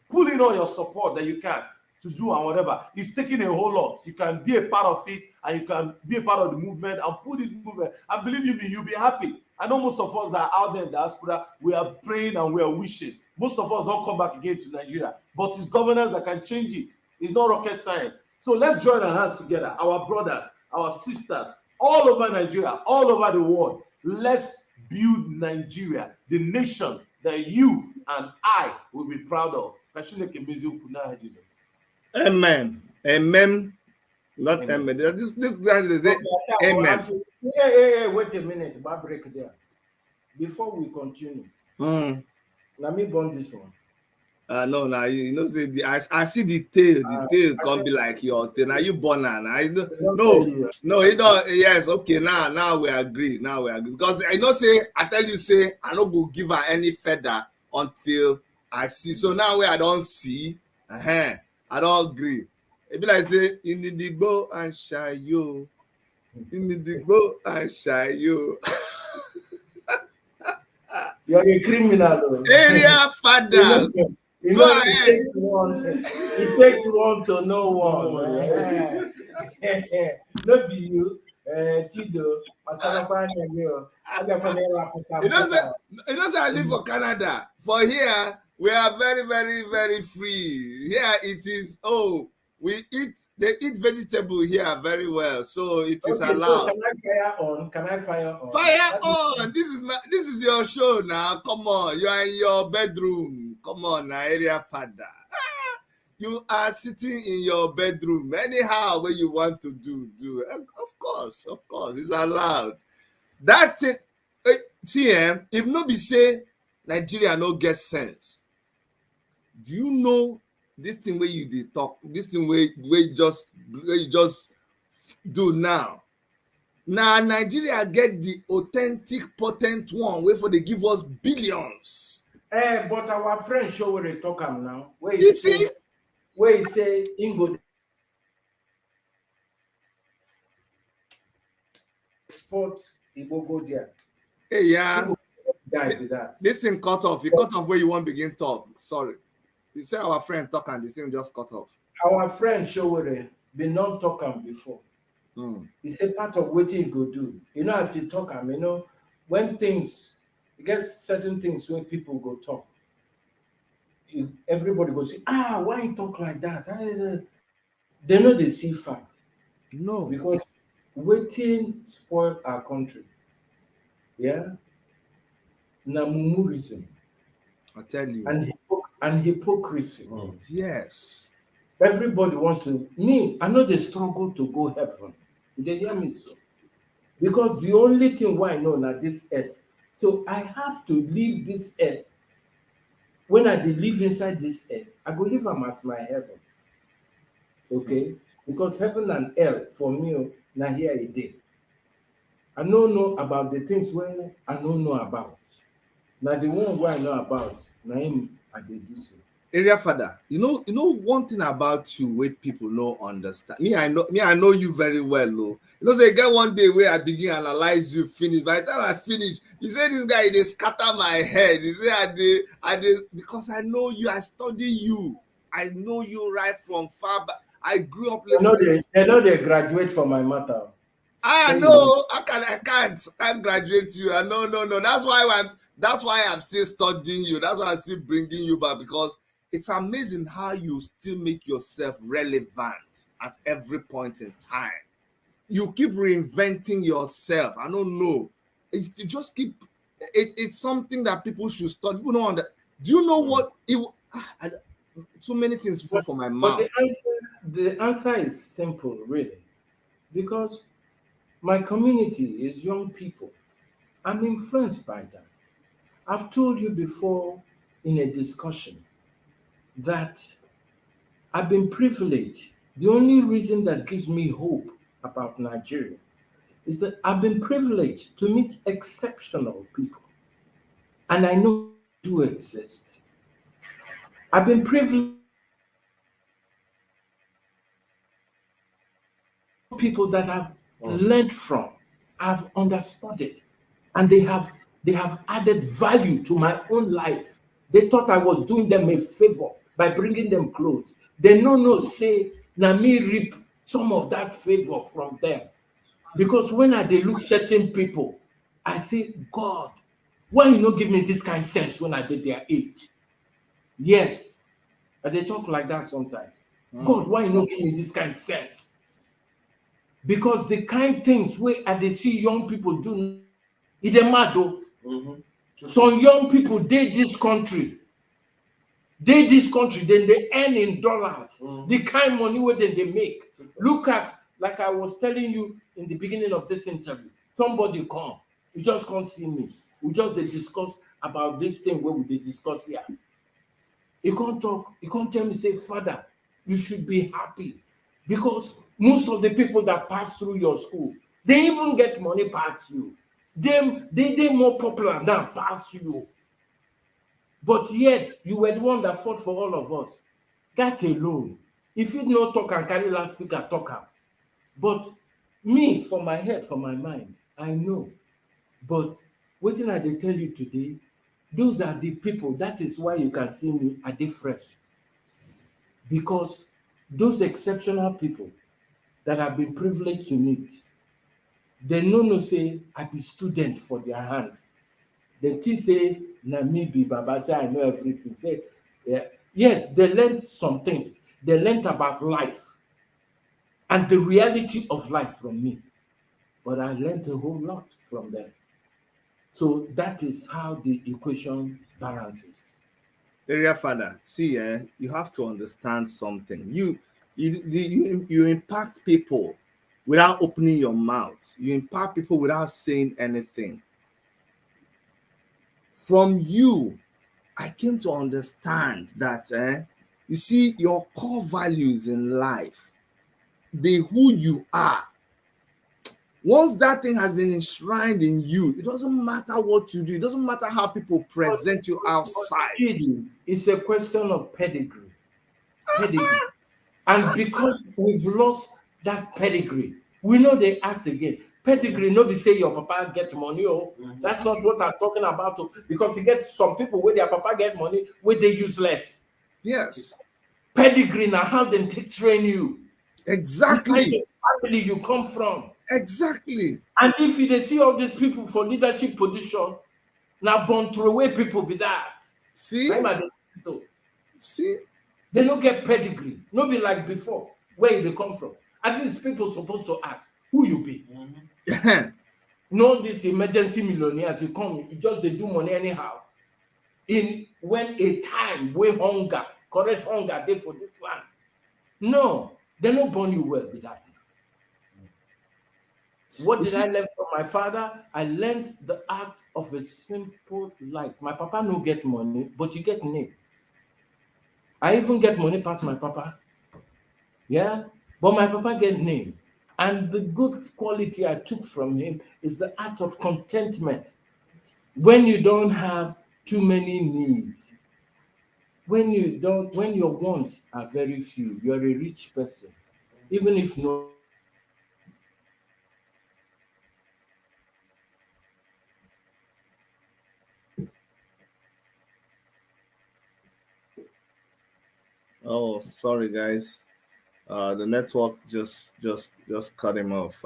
pull in all your support that you can to do and whatever. It's taking a whole lot. You can be a part of it and you can be a part of the movement and put this movement. And believe you me, you'll be happy. I know most of us that are out there in diaspora, we are praying and we are wishing. Most of us don't come back again to Nigeria, but it's governance that can change it. It's not rocket science. So let's join our hands together, our brothers, our sisters, all over Nigeria, all over the world. Let's build Nigeria, the nation that you and I will be proud of. Amen. Amen. Not Amen. amen. This guy is say amen. Hey, wait a minute, my break there. Before we continue, let me burn this one. No, now you know say I see the tail. The tail can't be like your tail. Now you born now. No, you don't. Yes, okay. Now we agree. Now we agree because I know say I tell you say I no go give her any feather until I see. So now where I don't see, I don't agree. It be like say you need to go and shy you. You need to go and shy you. You're a criminal. Area father. Go ahead. It takes one to know one. Not be you, Tido, You know say I live for Canada. For here, we are very, very, very free. Here it is, they eat vegetable here very well. So it is okay, allowed. So can I fire on? Fire on! This is your show now. Come on. You are in your bedroom. Come on now, area father. You are sitting in your bedroom. Anyhow, what you want to do. Of course, it's allowed. That thing, see, if nobody say Nigeria no get sense, do you know this thing where you dey talk, this thing where you just do now? Now Nigeria get the authentic, potent one wey for dey give us billions. But our friend show where they talk am now. You see? Where he say Ingo export Igbo go there. Hey, yeah. That. This thing cut off. You cut off where you want begin talk. Sorry. You say our friend talk and the thing just cut off. Our friend Showere been not talk am before. He say part of what he go do. You know, as he talk am, you know, when things, you get certain things where people go talk. Everybody go say, why you talk like that? They know they see fact. No. Because waiting spoil our country. Yeah? Namumurism. I tell you. And hypocrisy. Yes. Everybody wants to. I know they struggle to go heaven. They hear me so. Because the only thing why I know now this earth. So I have to leave this earth. When I live inside this earth, I go live am as my heaven. Okay? Because heaven and hell for me, now here a day. I don't know about the things where I don't know about. Now the one where I know about, now him I do so. Area father, you know one thing about you where people no understand. I know you very well, though. You know, say get one day where I begin analyze you finish. By the time I finish, you say this guy they scatter my head. You say I did because I know you, I study you, I know you right from far back. I grew up listening. I know they graduate from my matter. No, I can't graduate you. No. That's why I'm still studying you. That's why I'm still bringing you back, because it's amazing how you still make yourself relevant at every point in time. You keep reinventing yourself. I don't know. You just keep. It's something that people should study. People don't understand. Do you know what? Too many things fall for my mouth. But the answer is simple, really, because my community is young people. I'm influenced by that. I've told you before in a discussion that I've been privileged. The only reason that gives me hope about Nigeria is that I've been privileged to meet exceptional people. And I know they do exist. I've been privileged people that I've learned from, I've understood it, and they have added value to my own life. They thought I was doing them a favor by bringing them close. They no say na me reap some of that favor from them, because when I dey look certain people, I say, God, why you no give me this kind of sense when I did their age? Yes, and they talk like that sometimes. God, why you no give me this kind of sense? Because the kind things where I dey see young people do, it dey mad though. Some young people dey this country, then they earn in dollars. The kind money wey dem dey make. Look at, like I was telling you in the beginning of this interview, somebody come, you just come see me. We just dey discuss about this thing wey we dey discuss here. He can't talk, he can't tell me, say, Father, you should be happy. Because most of the people that pass through your school, they even get money past you. They more popular now past you. But yet, you were the one that fought for all of us. That alone. If you not talk and carry last speaker, talk am. But me, for my head, for my mind, I know. But wetin I dey tell you today, those are the people. That is why you can see me at the fresh. Because those exceptional people that have been privileged to meet, they no say I be student for their hand. They think say, na me be Baba, say I know everything. Say, yeah. Yes, they learned some things. They learned about life and the reality of life from me. But I learned a whole lot from them. So that is how the equation balances. Area father, see, you have to understand something. You impact people without opening your mouth. You impact people without saying anything. From you, I came to understand that you see your core values in life, who you are. Once that thing has been enshrined in you, it doesn't matter what you do. It doesn't matter how people present you outside. It's a question of pedigree. And because we've lost that pedigree, we know they ask again. Pedigree, nobody say your papa get money. Oh, that's not what I'm talking about. Oh, because you get some people where their papa get money, where they useless. Yes. Pedigree now, how they take train you. Exactly. The family you come from. Exactly. And if you they see all these people for leadership position, now born through away people be that. See? See? They don't get pedigree. No be like before, where they come from. At least people supposed to ask who you be. Not this emergency millionaires, you come, you just they do money anyhow. In when a time where hunger, correct hunger there for this land. No, they don't born you well with that. What did I learn from my father? I learned the art of a simple life. My papa no get money, but you get name. I even get money past my papa. Yeah, but my papa get name. And the good quality I took from him is the art of contentment. When you don't have too many needs, when your wants are very few, you're a rich person. Even if no. Oh, sorry guys. The network just cut him off.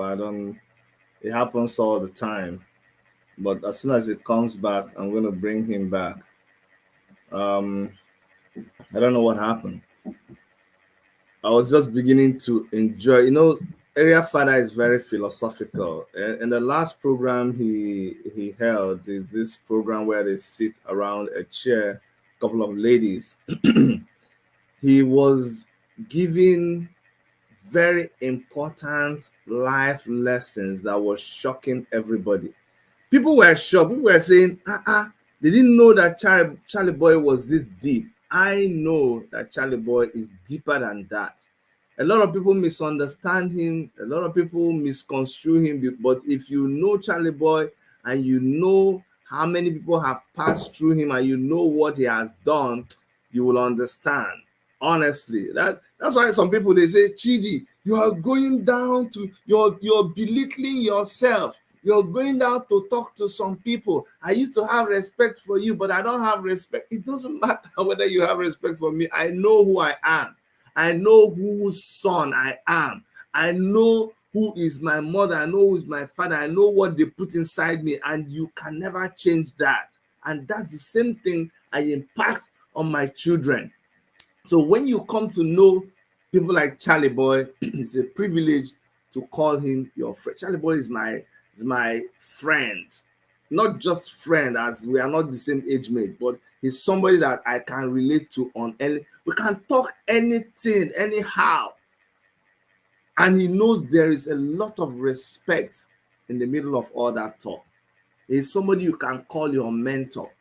It happens all the time. But as soon as it comes back, I'm gonna bring him back. I don't know what happened. I was just beginning to enjoy. Area Father is very philosophical. In the last program he held is this program where they sit around a chair, a couple of ladies. He was giving very important life lessons that was shocking everybody. People were shocked. People were saying, they didn't know that Charlie Boy was this deep. I know that Charlie Boy is deeper than that. A lot of people misunderstand him. A lot of people misconstrue him. But if you know Charlie Boy and you know how many people have passed through him and you know what he has done, you will understand. Honestly, that's why some people they say, Chidi, you are going down to you're belittling yourself. You're going down to talk to some people. I used to have respect for you, but I don't have respect. It doesn't matter whether you have respect for me. I know who I am. I know whose son I am. I know who is my mother. I know who is my father. I know what they put inside me, and you can never change that. And that's the same thing I impact on my children. So when you come to know people like Charlie Boy, it's a privilege to call him your friend. Charlie Boy is my friend. not just friend, as we are not the same age mate, but he's somebody that I can relate to on any. We can talk anything, anyhow. And he knows there is a lot of respect in the middle of all that talk. He's somebody you can call your mentor.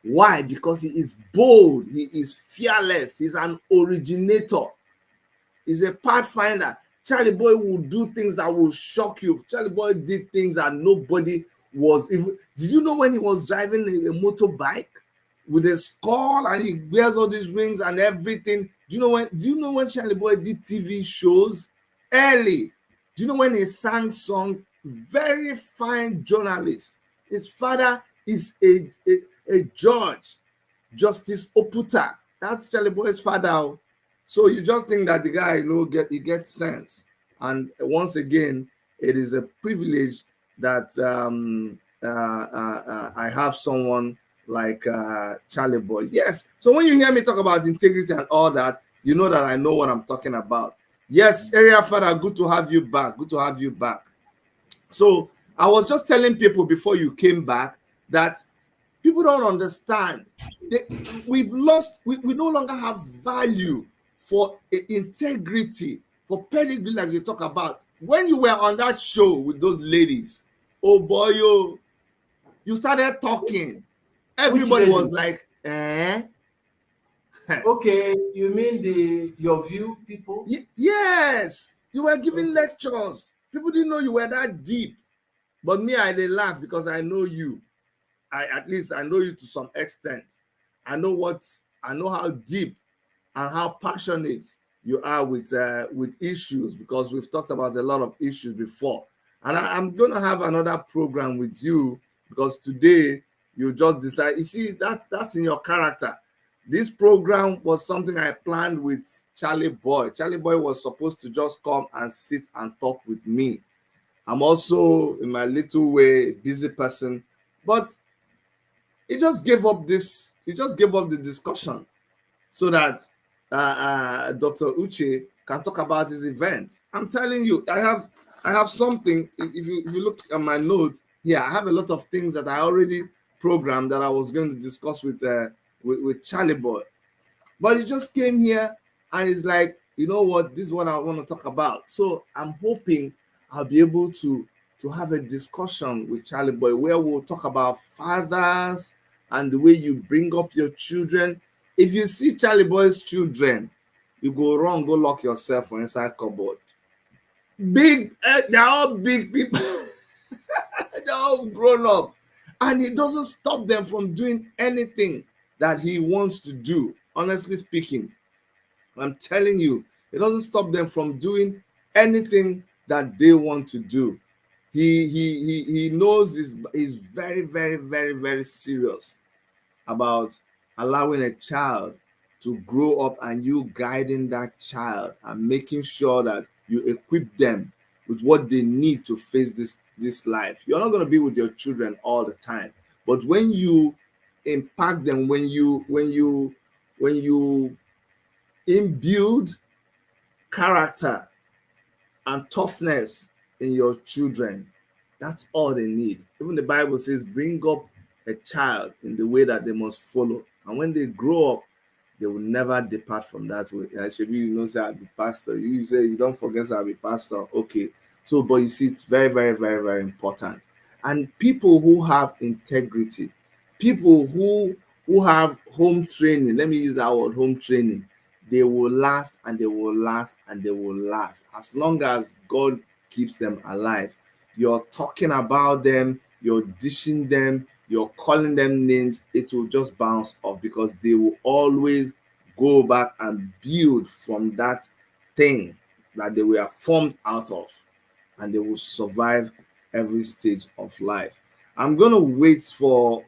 Why? Because he is bold, he is fearless, he's an originator, he's a pathfinder. Charlie Boy will do things that will shock you. Charlie Boy did things that nobody was even. Did you know when he was driving a motorbike with a skull and he wears all these rings and everything? Do you know when Charlie Boy did TV shows early? Do you know when he sang songs? Very fine journalist. His father is a judge, Justice Oputa. That's Charlie Boy's father. So you just think that the guy, he gets sense. And once again, it is a privilege that I have someone like Charlie Boy. Yes. So when you hear me talk about integrity and all that, you know that I know what I'm talking about. Yes, area father, good to have you back. Good to have you back. So I was just telling people before you came back that people don't understand. We've lost, we no longer have value for integrity, for pedigree, like you talk about. When you were on that show with those ladies, oh boy, you started talking. Everybody was like, eh? Okay, you mean your view people? Yes, you were giving lectures. People didn't know you were that deep. But me, I did laugh because I know you. At least I know you to some extent. I know how deep and how passionate you are with issues, because we've talked about a lot of issues before. And I'm going to have another program with you, because today you just decide. You see, that's in your character. This program was something I planned with Charlie Boy. Charlie Boy was supposed to just come and sit and talk with me. I'm also, in my little way, a busy person, but he just gave up the discussion so that Dr. Uche can talk about his event. I'm telling you, I have something. If you look at my notes here, I have a lot of things that I already programmed that I was going to discuss with Charlie Boy. But he just came here and he's like, you know what, this is what I want to talk about. So I'm hoping I'll be able to have a discussion with Charlie Boy where we'll talk about fathers and the way you bring up your children. If you see Charlie Boy's children, you go wrong, go lock yourself inside cupboard. Big, they're all big people. They're all grown up. And he doesn't stop them from doing anything that he wants to do. Honestly speaking, I'm telling you, it doesn't stop them from doing anything that they want to do. He knows he's very, very, very, very serious about allowing a child to grow up and you guiding that child and making sure that you equip them with what they need to face this life. You're not going to be with your children all the time, but when you impact them, when you imbue character and toughness in your children, that's all they need. Even the Bible says, bring up a child in the way that they must follow. And when they grow up, they will never depart from that way. Actually, you know, say I'll be pastor. You say you don't forget I'll be pastor. Okay. So, but you see, it's very, very, very, very important. And people who have integrity, people who have home training, let me use that word, home training, they will last and they will last and they will last as long as God keeps them alive. You're talking about them, you're dishing them, you're calling them names, it will just bounce off because they will always go back and build from that thing that they were formed out of, and they will survive every stage of life. I'm going to wait for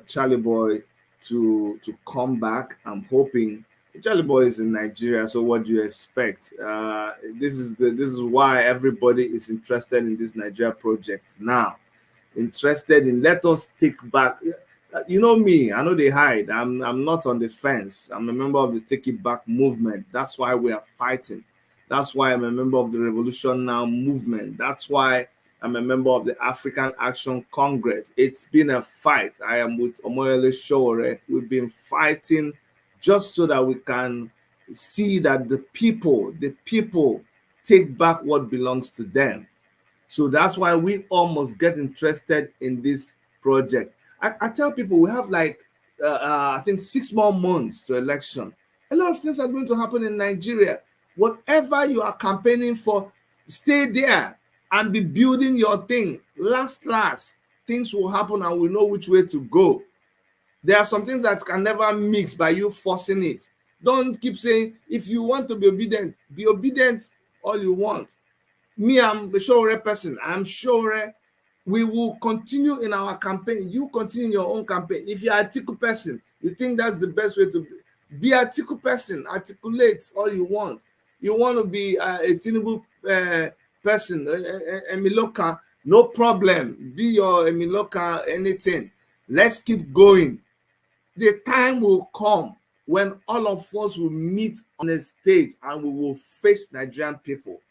Charlie Boy to come back. I'm hoping. Charlie Boy is in Nigeria, so what do you expect? This is why everybody is interested in this Nigeria project now. Interested in, let us take back. You know me, I know they hide. I'm not on the fence. I'm a member of the Take It Back movement. That's why we are fighting. That's why I'm a member of the Revolution Now movement. That's why I'm a member of the African Action Congress. It's been a fight. I am with Omoyele Sowore. We've been fighting just so that we can see that the people take back what belongs to them. So that's why we almost get interested in this project. I tell people we have like, I think 6 more months to election. A lot of things are going to happen in Nigeria. Whatever you are campaigning for, stay there and be building your thing. Last, things will happen and we know which way to go. There are some things that can never mix by you forcing it. Don't keep saying, if you want to be obedient all you want. Me, I'm the Sowore person. I'm sure we will continue in our campaign. You continue in your own campaign. If you're a Atiku person, you think that's the best way to be a Atiku person. Articulate all you want. You want to be a Tinubu person, Emiloka, no problem. Be your Emiloka, anything. Let's keep going. The time will come when all of us will meet on a stage and we will face Nigerian people.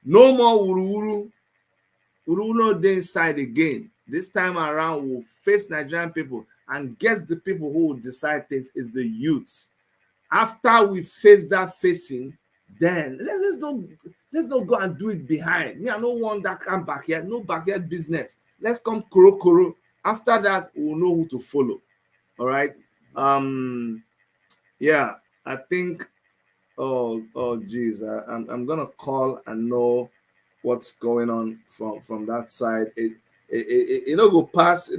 No more wuru-wuru. Wuru-wuru no dey inside again. This time around, we'll face Nigerian people, and guess the people who will decide things is the youths. After we face that facing, then let's not go and do it behind. Me, I don't want that kind of backyard, no backyard business. Let's come koro. After that, we'll know who to follow. All right. Yeah, I think. Oh, geez. I'm gonna call and know what's going on from that side. It don't go past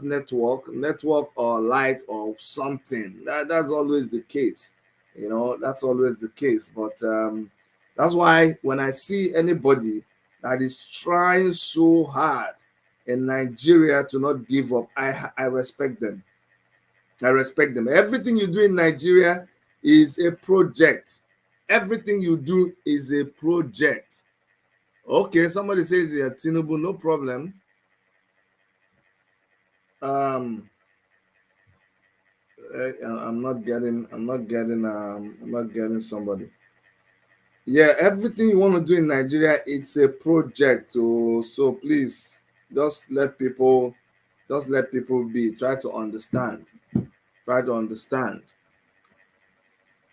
network or light or something. That's always the case. That's always the case. But that's why when I see anybody that is trying so hard in Nigeria to not give up, I respect them. I respect them. Everything you do in Nigeria is a project. Everything you do is a project. Okay, somebody says yeah, Tinubu, no problem. I'm not getting somebody. Yeah, everything you want to do in Nigeria, it's a project. So please just let people be. Try to understand.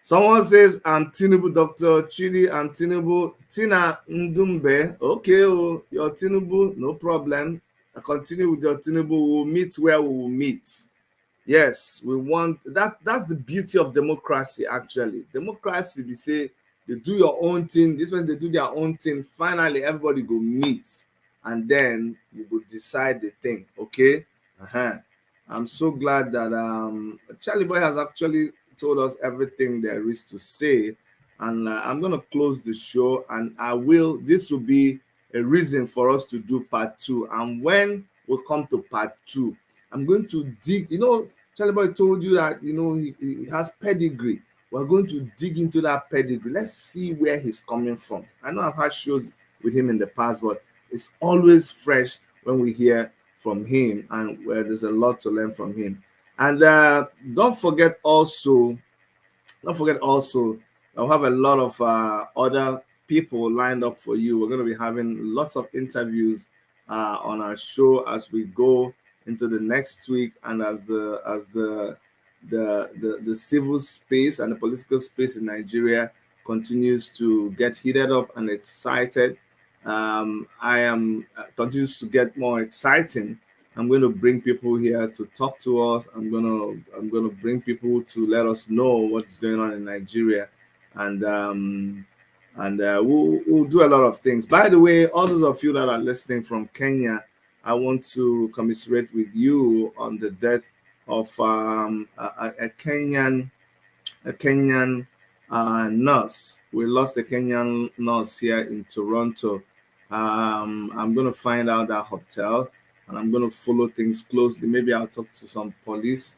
Someone says, I'm Tinubu, Dr. Chidi, I'm Tinubu, Tina Ndumbe. Okay, your Tinubu, no problem. I continue with your Tinubu. We'll meet where we will meet. Yes, we want that. That's the beauty of democracy, actually. Democracy, we say, they do your own thing. This when they do their own thing, finally, everybody go meet. And then we will decide the thing, okay? I'm so glad that Charlie Boy has actually told us everything there is to say, and I'm going to close the show, and this will be a reason for us to do part 2, and when we come to part 2, I'm going to dig. Charlie Boy told you that he has pedigree. We're going to dig into that pedigree. Let's see where he's coming from. I know I've had shows with him in the past, but it's always fresh when we hear from him, and where there's a lot to learn from him. And don't forget also, I'll have a lot of other people lined up for you. We're going to be having lots of interviews on our show as we go into the next week, and as the civil space and the political space in Nigeria continues to get heated up and excited. Continues to get more exciting. I'm going to bring people here to talk to us. I'm going to bring people to let us know what is going on in Nigeria, and we'll do a lot of things. By the way, all those of you that are listening from Kenya, I want to commiserate with you on the death of a Kenyan nurse. We lost a Kenyan nurse here in Toronto. I'm going to find out that hotel, and I'm going to follow things closely. Maybe I'll talk to some police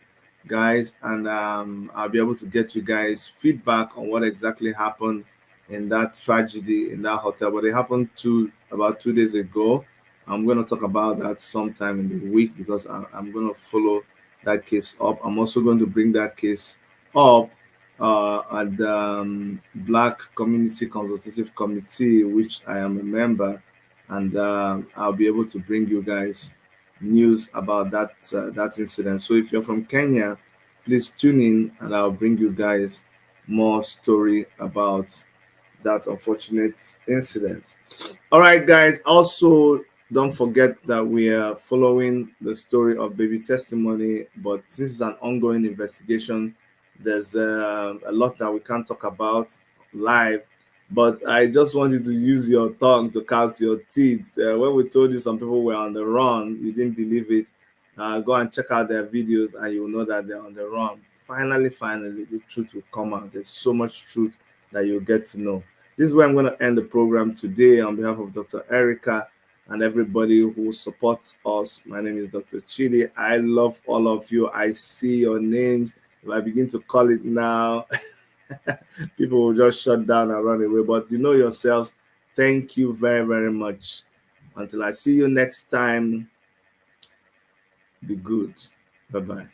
guys, and I'll be able to get you guys feedback on what exactly happened in that tragedy in that hotel. But it happened about 2 days ago. I'm going to talk about that sometime in the week, because I'm going to follow that case up. I'm also going to bring that case up at the Black Community Consultative Committee, which I am a member. and I'll be able to bring you guys news about that incident. So if you're from Kenya, please tune in, and I'll bring you guys more story about that unfortunate incident. All right, guys. Also, don't forget that we are following the story of baby testimony, but since it's an ongoing investigation, there's a lot that we can't talk about live. But I just wanted to use your tongue to count your teeth. When we told you some people were on the run, you didn't believe it. Go and check out their videos, and you'll know that they're on the run. Finally, the truth will come out. There's so much truth that you'll get to know. This is where I'm going to end the program today on behalf of Dr. Erica and everybody who supports us. My name is Dr. Chidi. I love all of you. I see your names. If I begin to call it now, people will just shut down and run away. But you know yourselves. Thank you very, very much. Until I see you next time, be good. Bye-bye.